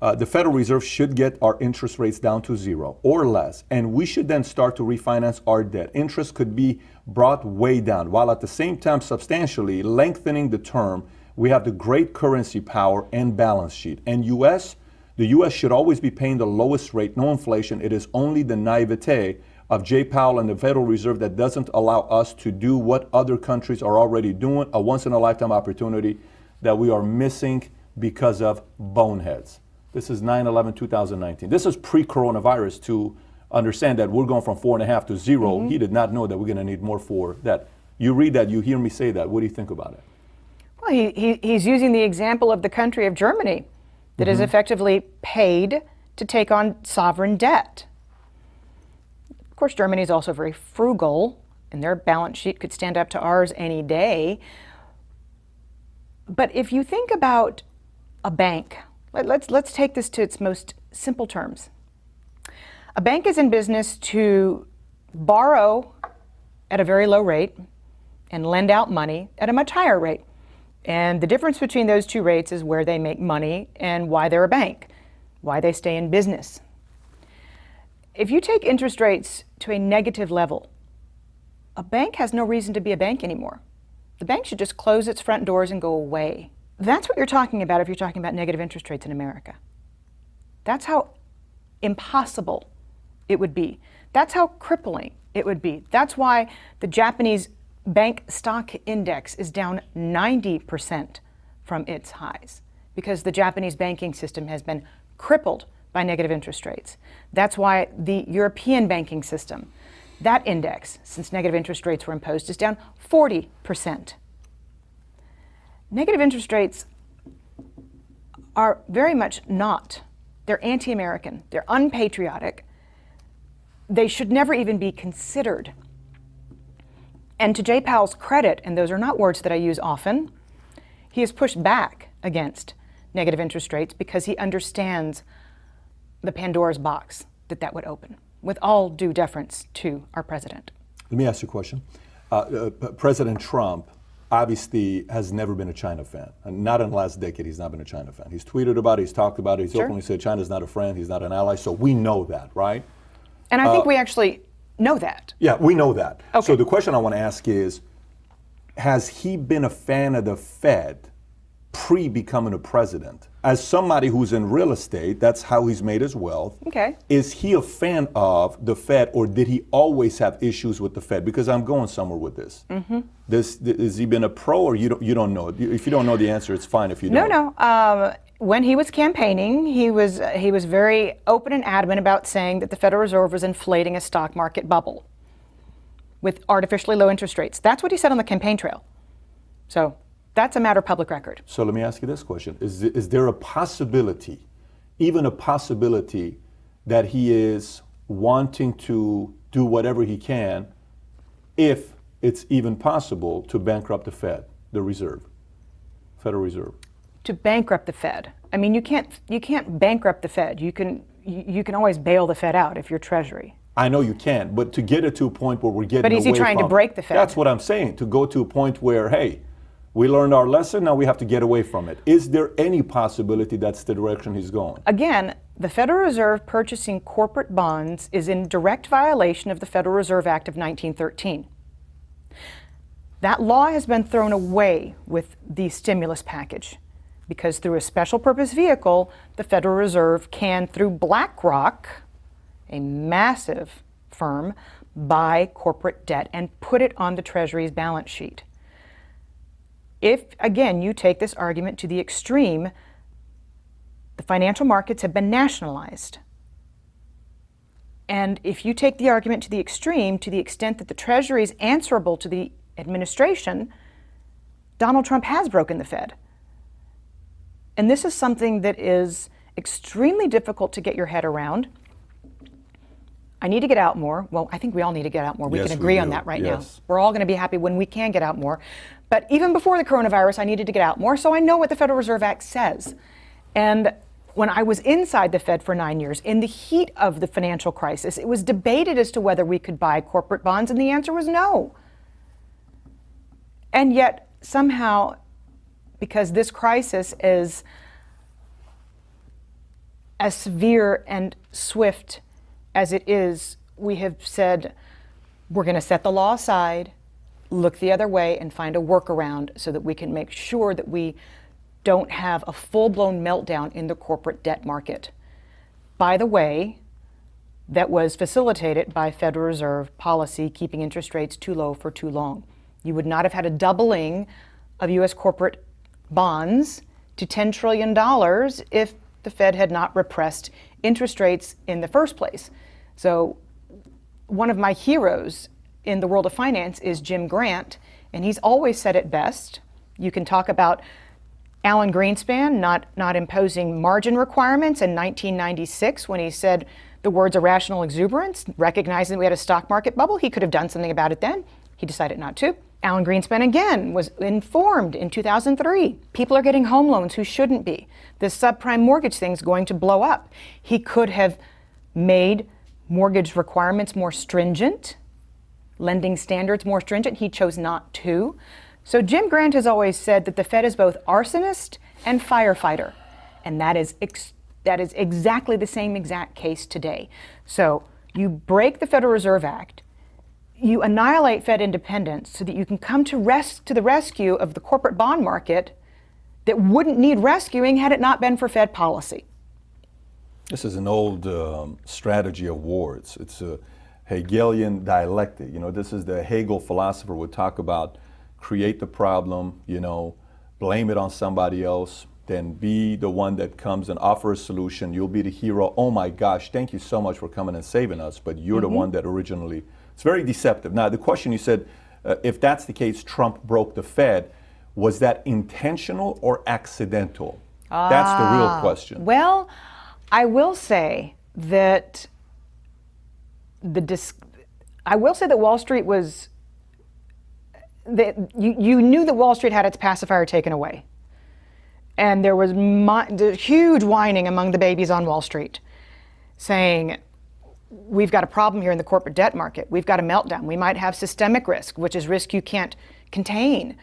The Federal Reserve should get our interest rates down to 0 or less, and we should then start to refinance our debt. Interest could be brought way down, while at the same time substantially lengthening the term. We have the great currency power and balance sheet. And the U.S. should always be paying the lowest rate, no inflation. It is only the naivete of Jay Powell and the Federal Reserve that doesn't allow us to do what other countries are already doing, a once-in-a-lifetime opportunity that we are missing because of boneheads. This is 9/11/2019. This is pre-coronavirus to understand that we're going from 4.5 to 0. He did not know that we're going to need more for that. You read that, you hear me say that. What do you think about it? Well, he's using the example of the country of Germany that has effectively paid to take on sovereign debt. Of course, Germany is also very frugal, and their balance sheet could stand up to ours any day. But if you think about a bank, let's take this to its most simple terms. A bank is in business to borrow at a very low rate and lend out money at a much higher rate. And the difference between those two rates is where they make money and why they're a bank, why they stay in business. If you take interest rates to a negative level, a bank has no reason to be a bank anymore. The bank should just close its front doors and go away. That's what you're talking about if you're talking about negative interest rates in America. That's how impossible it would be. That's how crippling it would be. That's why the Japanese bank stock index is down 90% from its highs, because the Japanese banking system has been crippled by negative interest rates. That's why the European banking system, that index, since negative interest rates were imposed, is down 40%. Negative interest rates are very much not. They're anti-American. They're unpatriotic. They should never even be considered. And to Jay Powell's credit, and those are not words that I use often, he has pushed back against negative interest rates because he understands the Pandora's box that would open, with all due deference to our president. Let me ask you a question. President Trump obviously has never been a China fan. And not in the last decade, he's not been a China fan. He's tweeted about it, he's talked about it, he's openly said China's not a friend, he's not an ally, so we know that, right? And I think we actually know that. Yeah, we know that. Okay. So the question I want to ask is, has he been a fan of the Fed pre-becoming a president? As somebody who's in real estate, that's how he's made his wealth. Okay. Is he a fan of the Fed, or did he always have issues with the Fed? Because I'm going somewhere with this. Mm-hmm. Has he been a pro, or you don't know? If you don't know the answer, it's fine if you don't. No. When he was campaigning, he was very open and adamant about saying that the Federal Reserve was inflating a stock market bubble with artificially low interest rates. That's what he said on the campaign trail. So that's a matter of public record. So let me ask you this question. Is there a possibility, even a possibility, that he is wanting to do whatever he can, if it's even possible, to bankrupt the Fed, the Reserve, Federal Reserve? To bankrupt the Fed. I mean, you can't bankrupt the Fed. You can always bail the Fed out if you're Treasury. I know you can, but to get it to a point where we're getting But is he away trying to from- break the Fed? That's what I'm saying. To go to a point where, hey, we learned our lesson, now we have to get away from it. Is there any possibility that's the direction he's going? Again, the Federal Reserve purchasing corporate bonds is in direct violation of the Federal Reserve Act of 1913. That law has been thrown away with the stimulus package, because through a special purpose vehicle, the Federal Reserve can, through BlackRock, a massive firm, buy corporate debt and put it on the Treasury's balance sheet. If, again, you take this argument to the extreme, the financial markets have been nationalized. And if you take the argument to the extreme, to the extent that the Treasury is answerable to the administration, Donald Trump has broken the Fed. And this is something that is extremely difficult to get your head around. I need to get out more. Well, I think we all need to get out more. We Yes, can we agree on do. that right Yes. now. We're all going to be happy when we can get out more. But even before the coronavirus, I needed to get out more, so I know what the Federal Reserve Act says. And when I was inside the Fed for 9 years, in the heat of the financial crisis, it was debated as to whether we could buy corporate bonds, and the answer was no. And yet, somehow, because this crisis is as severe and swift as it is, we have said we're going to set the law aside, look the other way, and find a workaround so that we can make sure that we don't have a full-blown meltdown in the corporate debt market. By the way, that was facilitated by Federal Reserve policy keeping interest rates too low for too long. You would not have had a doubling of U.S. corporate bonds to $10 trillion if the Fed had not repressed interest rates in the first place. So one of my heroes in the world of finance is Jim Grant, and he's always said it best. You can talk about Alan Greenspan not imposing margin requirements in 1996 when he said the words irrational exuberance, recognizing we had a stock market bubble. He could have done something about it then. He decided not to. Alan Greenspan again was informed in 2003. People are getting home loans who shouldn't be. This subprime mortgage thing's going to blow up. He could have made mortgage requirements more stringent, lending standards more stringent. He chose not to. So Jim Grant has always said that the Fed is both arsonist and firefighter, and that is exactly the same exact case today. So you break the Federal Reserve Act, you annihilate Fed independence so that you can come to the rescue of the corporate bond market that wouldn't need rescuing had it not been for Fed policy. This is an old strategy of wars. It's a Hegelian dialectic. This is the Hegel philosopher would talk about create the problem, blame it on somebody else, then be the one that comes and offer a solution. You'll be the hero. Oh my gosh, thank you so much for coming and saving us, but you're the one that originally. It's very deceptive. Now, the question you said, if that's the case, Trump broke the Fed, was that intentional or accidental? That's the real question. Well, I will say that Wall Street was, you knew that Wall Street had its pacifier taken away. And there was huge whining among the babies on Wall Street saying, we've got a problem here in the corporate debt market. We've got a meltdown. We might have systemic risk, which is risk you can't contain,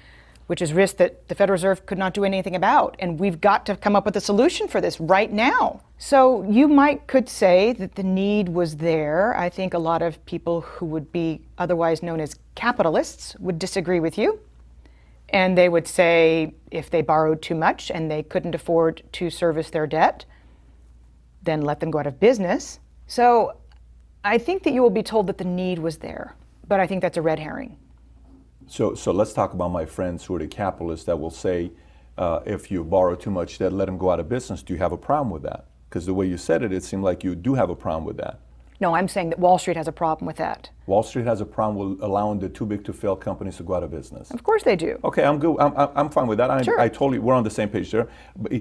which is risk that the Federal Reserve could not do anything about. And we've got to come up with a solution for this right now. So you could say that the need was there. I think a lot of people who would be otherwise known as capitalists would disagree with you. And they would say if they borrowed too much and they couldn't afford to service their debt, then let them go out of business. So I think that you will be told that the need was there, but I think that's a red herring. So let's talk about my friends who are the capitalists that will say, if you borrow too much debt, let them go out of business. Do you have a problem with that? Because the way you said it, it seemed like you do have a problem with that. No, I'm saying that Wall Street has a problem with that. Wall Street has a problem with allowing the too big to fail companies to go out of business. Of course they do. Okay, I'm good. I'm fine with that. Sure. I totally, we're on the same page there.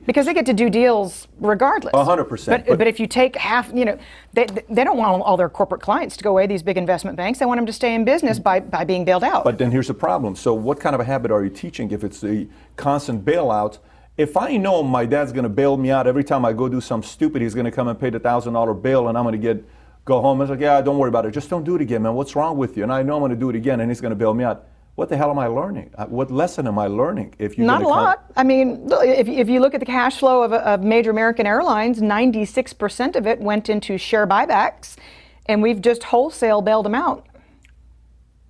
Because they get to do deals regardless. 100%. But if you take half, they don't want all their corporate clients to go away, these big investment banks. They want them to stay in business by being bailed out. But then here's the problem. So what kind of a habit are you teaching if it's the constant bailout? If I know my dad's going to bail me out every time I go do something stupid, he's going to come and pay the $1,000 bail and I'm going to go home. It's like, yeah, don't worry about it. Just don't do it again, man. What's wrong with you? And I know I'm going to do it again, and he's going to bail me out. What the hell am I learning? What lesson am I learning? If you're not a lot. I mean, if you look at the cash flow of major American airlines, 96% of it went into share buybacks, and we've just wholesale bailed them out.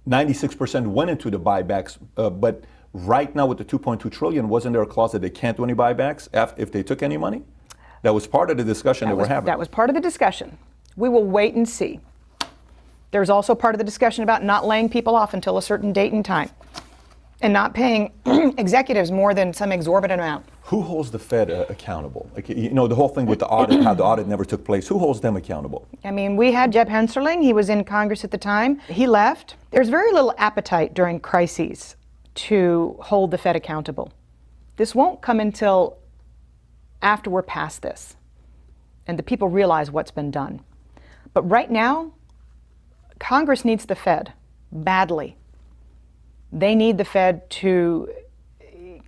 96% went into the buybacks, but right now with the 2.2 trillion, wasn't there a clause that they can't do any buybacks if they took any money? That was part of the discussion that we're having. That was part of the discussion. We will wait and see. There's also part of the discussion about not laying people off until a certain date and time and not paying executives more than some exorbitant amount. Who holds the Fed accountable? Like, the whole thing with the audit, how the audit never took place. Who holds them accountable? I mean, we had Jeb Hensarling. He was in Congress at the time. He left. There's very little appetite during crises to hold the Fed accountable. This won't come until after we're past this and the people realize what's been done. But right now, Congress needs the Fed badly. They need the Fed to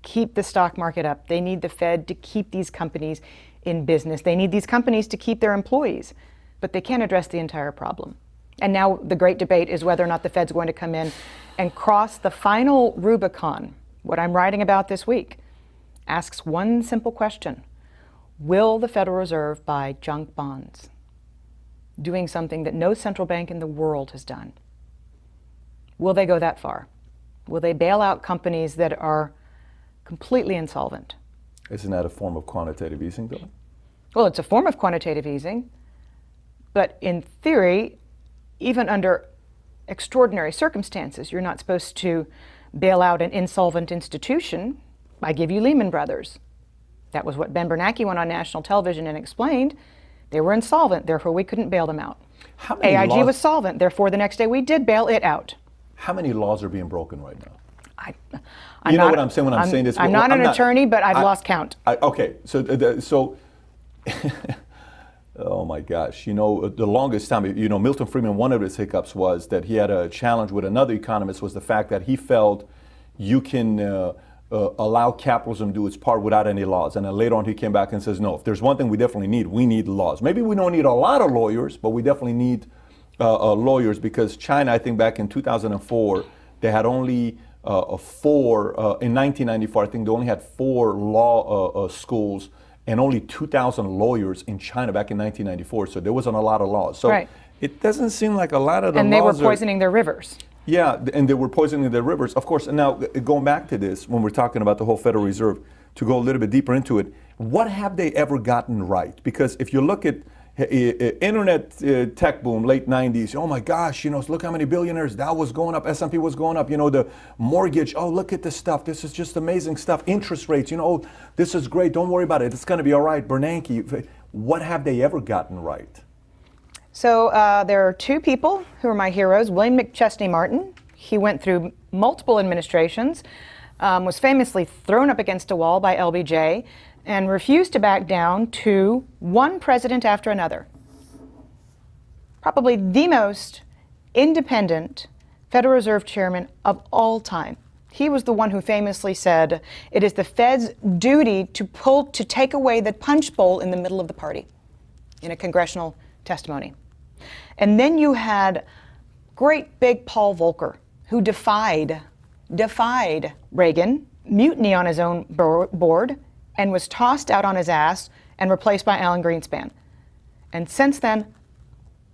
keep the stock market up. They need the Fed to keep these companies in business. They need these companies to keep their employees, but they can't address the entire problem. And now the great debate is whether or not the Fed's going to come in and cross the final Rubicon. What I'm writing about this week asks one simple question. Will the Federal Reserve buy junk bonds? Doing something that no central bank in the world has done. Will they go that far? Will they bail out companies that are completely insolvent? Isn't that a form of quantitative easing, though? Well, it's a form of quantitative easing, but in theory, even under extraordinary circumstances, you're not supposed to bail out an insolvent institution. I give you Lehman Brothers. That was what Ben Bernanke went on national television and explained. They were insolvent, therefore we couldn't bail them out. AIG was solvent, therefore the next day we did bail it out. How many laws are being broken right now? I'm you know not, what I'm saying when I'm saying this? I'm not an attorney, but I've lost count. Okay, so oh my gosh, you know, the longest time, you know, Milton Friedman, one of his hiccups was that he had a challenge with another economist, was the fact that he felt you can allow capitalism to do its part without any laws. And then later on he came back and says, no, if there's one thing we definitely need, we need laws. Maybe we don't need a lot of lawyers, but we definitely need lawyers, because China, I think back in 2004, they had only in 1994, I think they only had 4 law schools and only 2,000 lawyers in China back in 1994. So there wasn't a lot of laws. So right. It doesn't seem like a lot of the and laws they were poisoning their rivers. Yeah, and they were poisoning their rivers, of course. And now going back to this, when we're talking about the whole Federal Reserve, to go a little bit deeper into it, what have they ever gotten right? Because if you look at internet tech boom, late 90s, oh my gosh, you know, look how many billionaires, Dow was going up, S&P was going up, you know, the mortgage, oh, look at this stuff, this is just amazing stuff, interest rates, you know, oh, this is great, don't worry about it, it's going to be all right, Bernanke. What have they ever gotten right? So there are 2 people who are my heroes. William McChesney Martin, he went through multiple administrations, was famously thrown up against a wall by LBJ, and refused to back down to one president after another. Probably the most independent Federal Reserve chairman of all time. He was the one who famously said, it is the Fed's duty to take away the punch bowl in the middle of the party, in a congressional testimony. And then you had great big Paul Volcker, who defied Reagan, mutiny on his own board, and was tossed out on his ass and replaced by Alan Greenspan. And since then,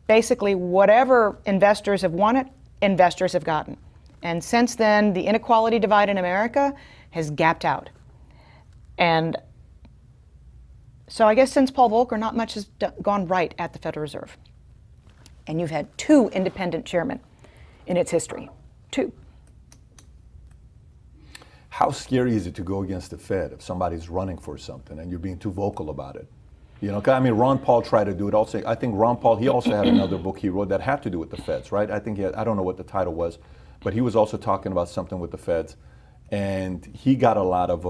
basically whatever investors have wanted, investors have gotten. And since then, the inequality divide in America has gapped out. And so I guess since Paul Volcker, not much has gone right at the Federal Reserve. And you've had 2 independent chairmen in its history. 2. How scary is it to go against the Fed if somebody's running for something and you're being too vocal about it? You know, 'cause I mean, Ron Paul tried to do it also. I think Ron Paul, he also had another book he wrote that had to do with the Feds, right? I think I don't know what the title was, but he was also talking about something with the Feds. And he got a lot of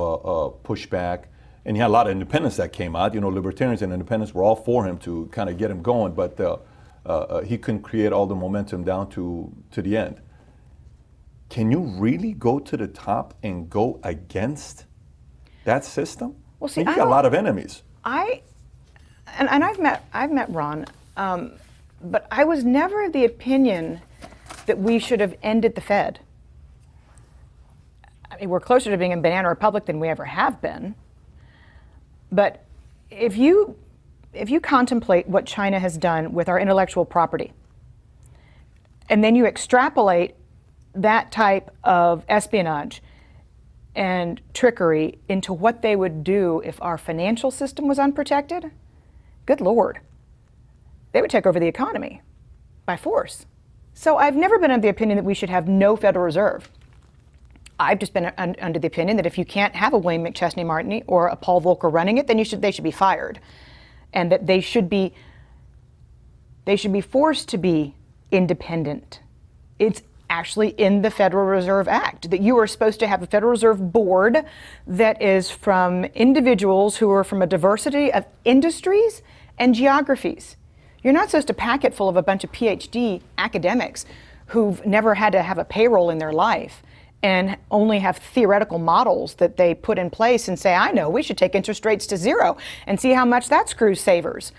pushback, and he had a lot of independents that came out. You know, libertarians and independents were all for him to kind of get him going, but he couldn't create all the momentum down to the end. Can you really go to the top and go against that system? Well, see, you got a lot of enemies. I've met Ron, but I was never of the opinion that we should have ended the Fed. I mean, we're closer to being a banana republic than we ever have been. But if you contemplate what China has done with our intellectual property, and then you extrapolate that type of espionage and trickery into what they would do if our financial system was unprotected, good Lord, they would take over the economy by force. So I've never been of the opinion that we should have no Federal Reserve. I've just been under the opinion that if you can't have a William McChesney Martin or a Paul Volcker running it, then they should be fired, and that they should be forced to be independent. It's actually in the Federal Reserve Act that you are supposed to have a Federal Reserve Board that is from individuals who are from a diversity of industries and geographies. You're not supposed to pack it full of a bunch of PhD academics who've never had to have a payroll in their life and only have theoretical models that they put in place and say, I know, we should take interest rates to 0 and see how much that screws savers,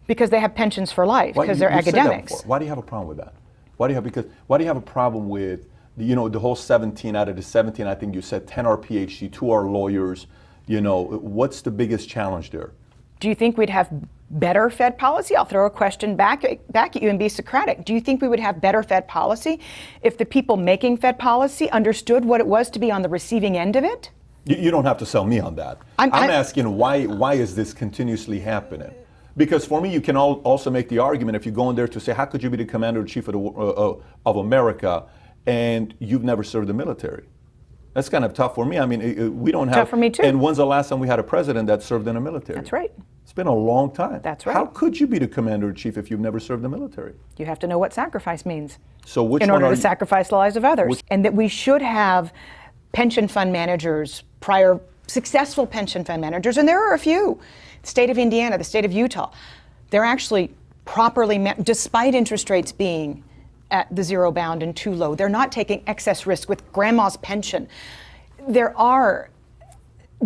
because they have pensions for life, because they're academics. Why do you have a problem with that? Why do you have a problem with, you know, the whole 17 out of the 17, I think you said 10 are PhD, 2 are lawyers, you know, what's the biggest challenge there? Do you think we'd have better Fed policy? I'll throw a question back at you and be Socratic. Do you think we would have better Fed policy if the people making Fed policy understood what it was to be on the receiving end of it? You don't have to sell me on that. I'm asking why is this continuously happening? Because for me, you can also make the argument if you go in there to say, how could you be the commander-in-chief of America and you've never served the military? That's kind of tough for me. I mean, we don't have. Tough for me too. And when's the last time we had a president that served in the military? That's right. It's been a long time. That's right. How could you be the commander-in-chief if you've never served the military? You have to know what sacrifice means. So in order to sacrifice the lives of others. And that we should have pension fund managers, prior successful pension fund managers, and there are a few, the state of Indiana, the state of Utah, they're actually properly, despite interest rates being at the zero bound and too low, they're not taking excess risk with grandma's pension. There are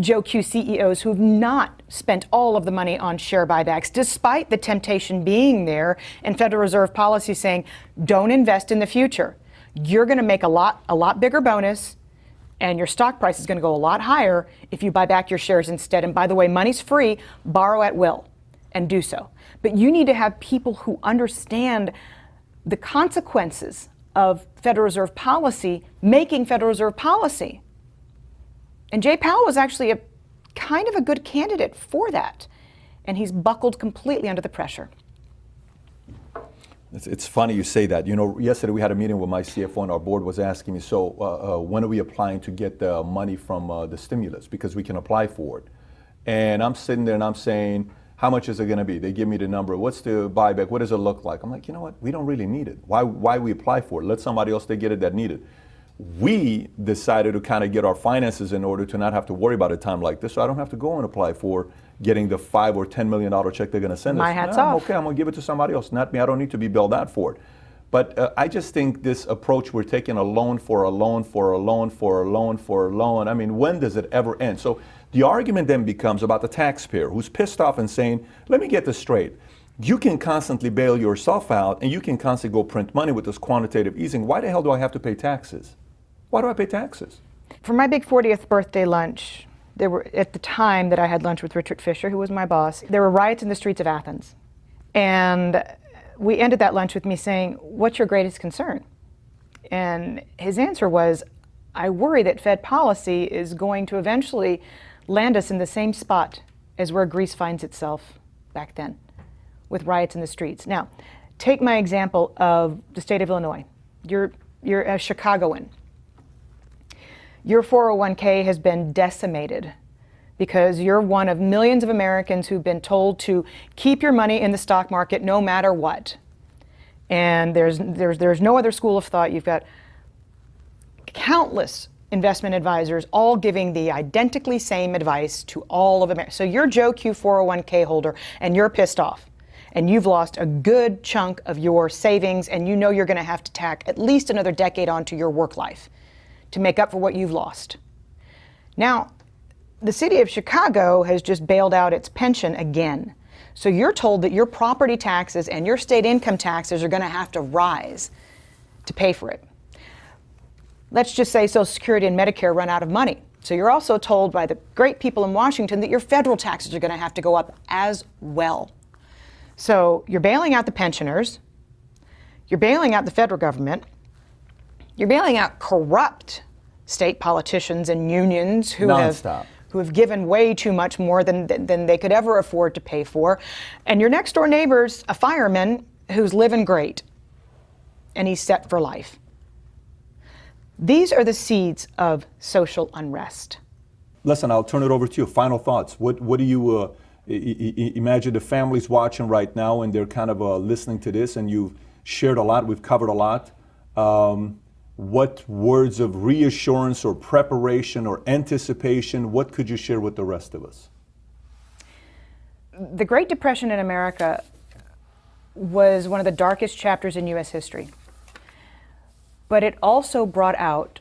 Joe Q CEOs who've not spent all of the money on share buybacks, despite the temptation being there and Federal Reserve policy saying, don't invest in the future. You're going to make a lot bigger bonus, and your stock price is going to go a lot higher if you buy back your shares instead. And by the way, money's free, borrow at will, and do so. But you need to have people who understand the consequences of Federal Reserve policy making Federal Reserve policy. And Jay Powell was actually a kind of a good candidate for that. And he's buckled completely under the pressure. It's funny you say that. You know, yesterday we had a meeting with my CFO and our board was asking me, so when are we applying to get the money from the stimulus? Because we can apply for it. And I'm sitting there and I'm saying, how much is it going to be? They give me the number. What's the buyback? What does it look like? I'm like, you know what? We don't really need it. Why we apply for it? Let somebody else get it that need it. We decided to kind of get our finances in order to not have to worry about a time like this, so I don't have to go and apply for getting the $5 or $10 million check they're going to send us. My hat's off. Okay, I'm going to give it to somebody else, not me. I don't need to be bailed out for it. But I just think this approach, we're taking a loan for a loan for a loan for a loan for a loan. I mean, when does it ever end? So the argument then becomes about the taxpayer who's pissed off and saying, let me get this straight. You can constantly bail yourself out and you can constantly go print money with this quantitative easing. Why the hell do I have to pay taxes? Why do I pay taxes? For my big 40th birthday lunch, there were, at the time that I had lunch with Richard Fisher, who was my boss, there were riots in the streets of Athens. And we ended that lunch with me saying, what's your greatest concern? And his answer was, I worry that Fed policy is going to eventually land us in the same spot as where Greece finds itself back then, with riots in the streets. Now, take my example of the state of Illinois. You're a Chicagoan. Your 401k has been decimated because you're one of millions of Americans who've been told to keep your money in the stock market no matter what. And there's no other school of thought. You've got countless investment advisors all giving the identically same advice to all of America. So you're Joe Q 401k holder and you're pissed off. And you've lost a good chunk of your savings, and you know you're going to have to tack at least another decade onto your work life to make up for what you've lost. Now, the city of Chicago has just bailed out its pension again. So you're told that your property taxes and your state income taxes are going to have to rise to pay for it. Let's just say Social Security and Medicare run out of money. So you're also told by the great people in Washington that your federal taxes are going to have to go up as well. So you're bailing out the pensioners, you're bailing out the federal government, you're bailing out corrupt state politicians and unions who have given way too much more than they could ever afford to pay for. And your next door neighbor's a fireman who's living great, and he's set for life. These are the seeds of social unrest. Listen, I'll turn it over to you. Final thoughts. What do you imagine the families watching right now, and they're kind of listening to this, and you've shared a lot, we've covered a lot. What words of reassurance or preparation or anticipation, what could you share with the rest of us? The Great Depression in America was one of the darkest chapters in U.S. history. But it also brought out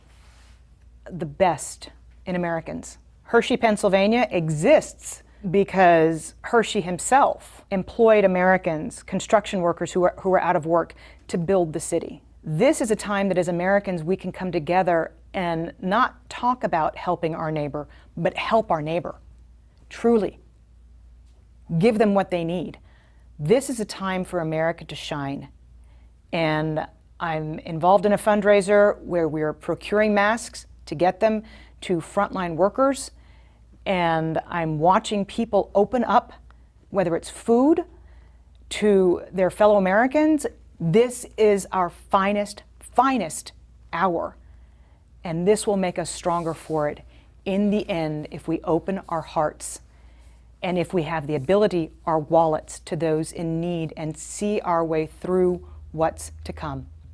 the best in Americans. Hershey, Pennsylvania exists because Hershey himself employed Americans, construction workers who were out of work, to build the city. This is a time that as Americans we can come together and not talk about helping our neighbor, but help our neighbor, truly. Give them what they need. This is a time for America to shine. And I'm involved in a fundraiser where we're procuring masks to get them to frontline workers. And I'm watching people open up, whether it's food, to their fellow Americans. This is our finest hour. And this will make us stronger for it in the end if we open our hearts and if we have the ability, our wallets, to those in need and see our way through what's to come.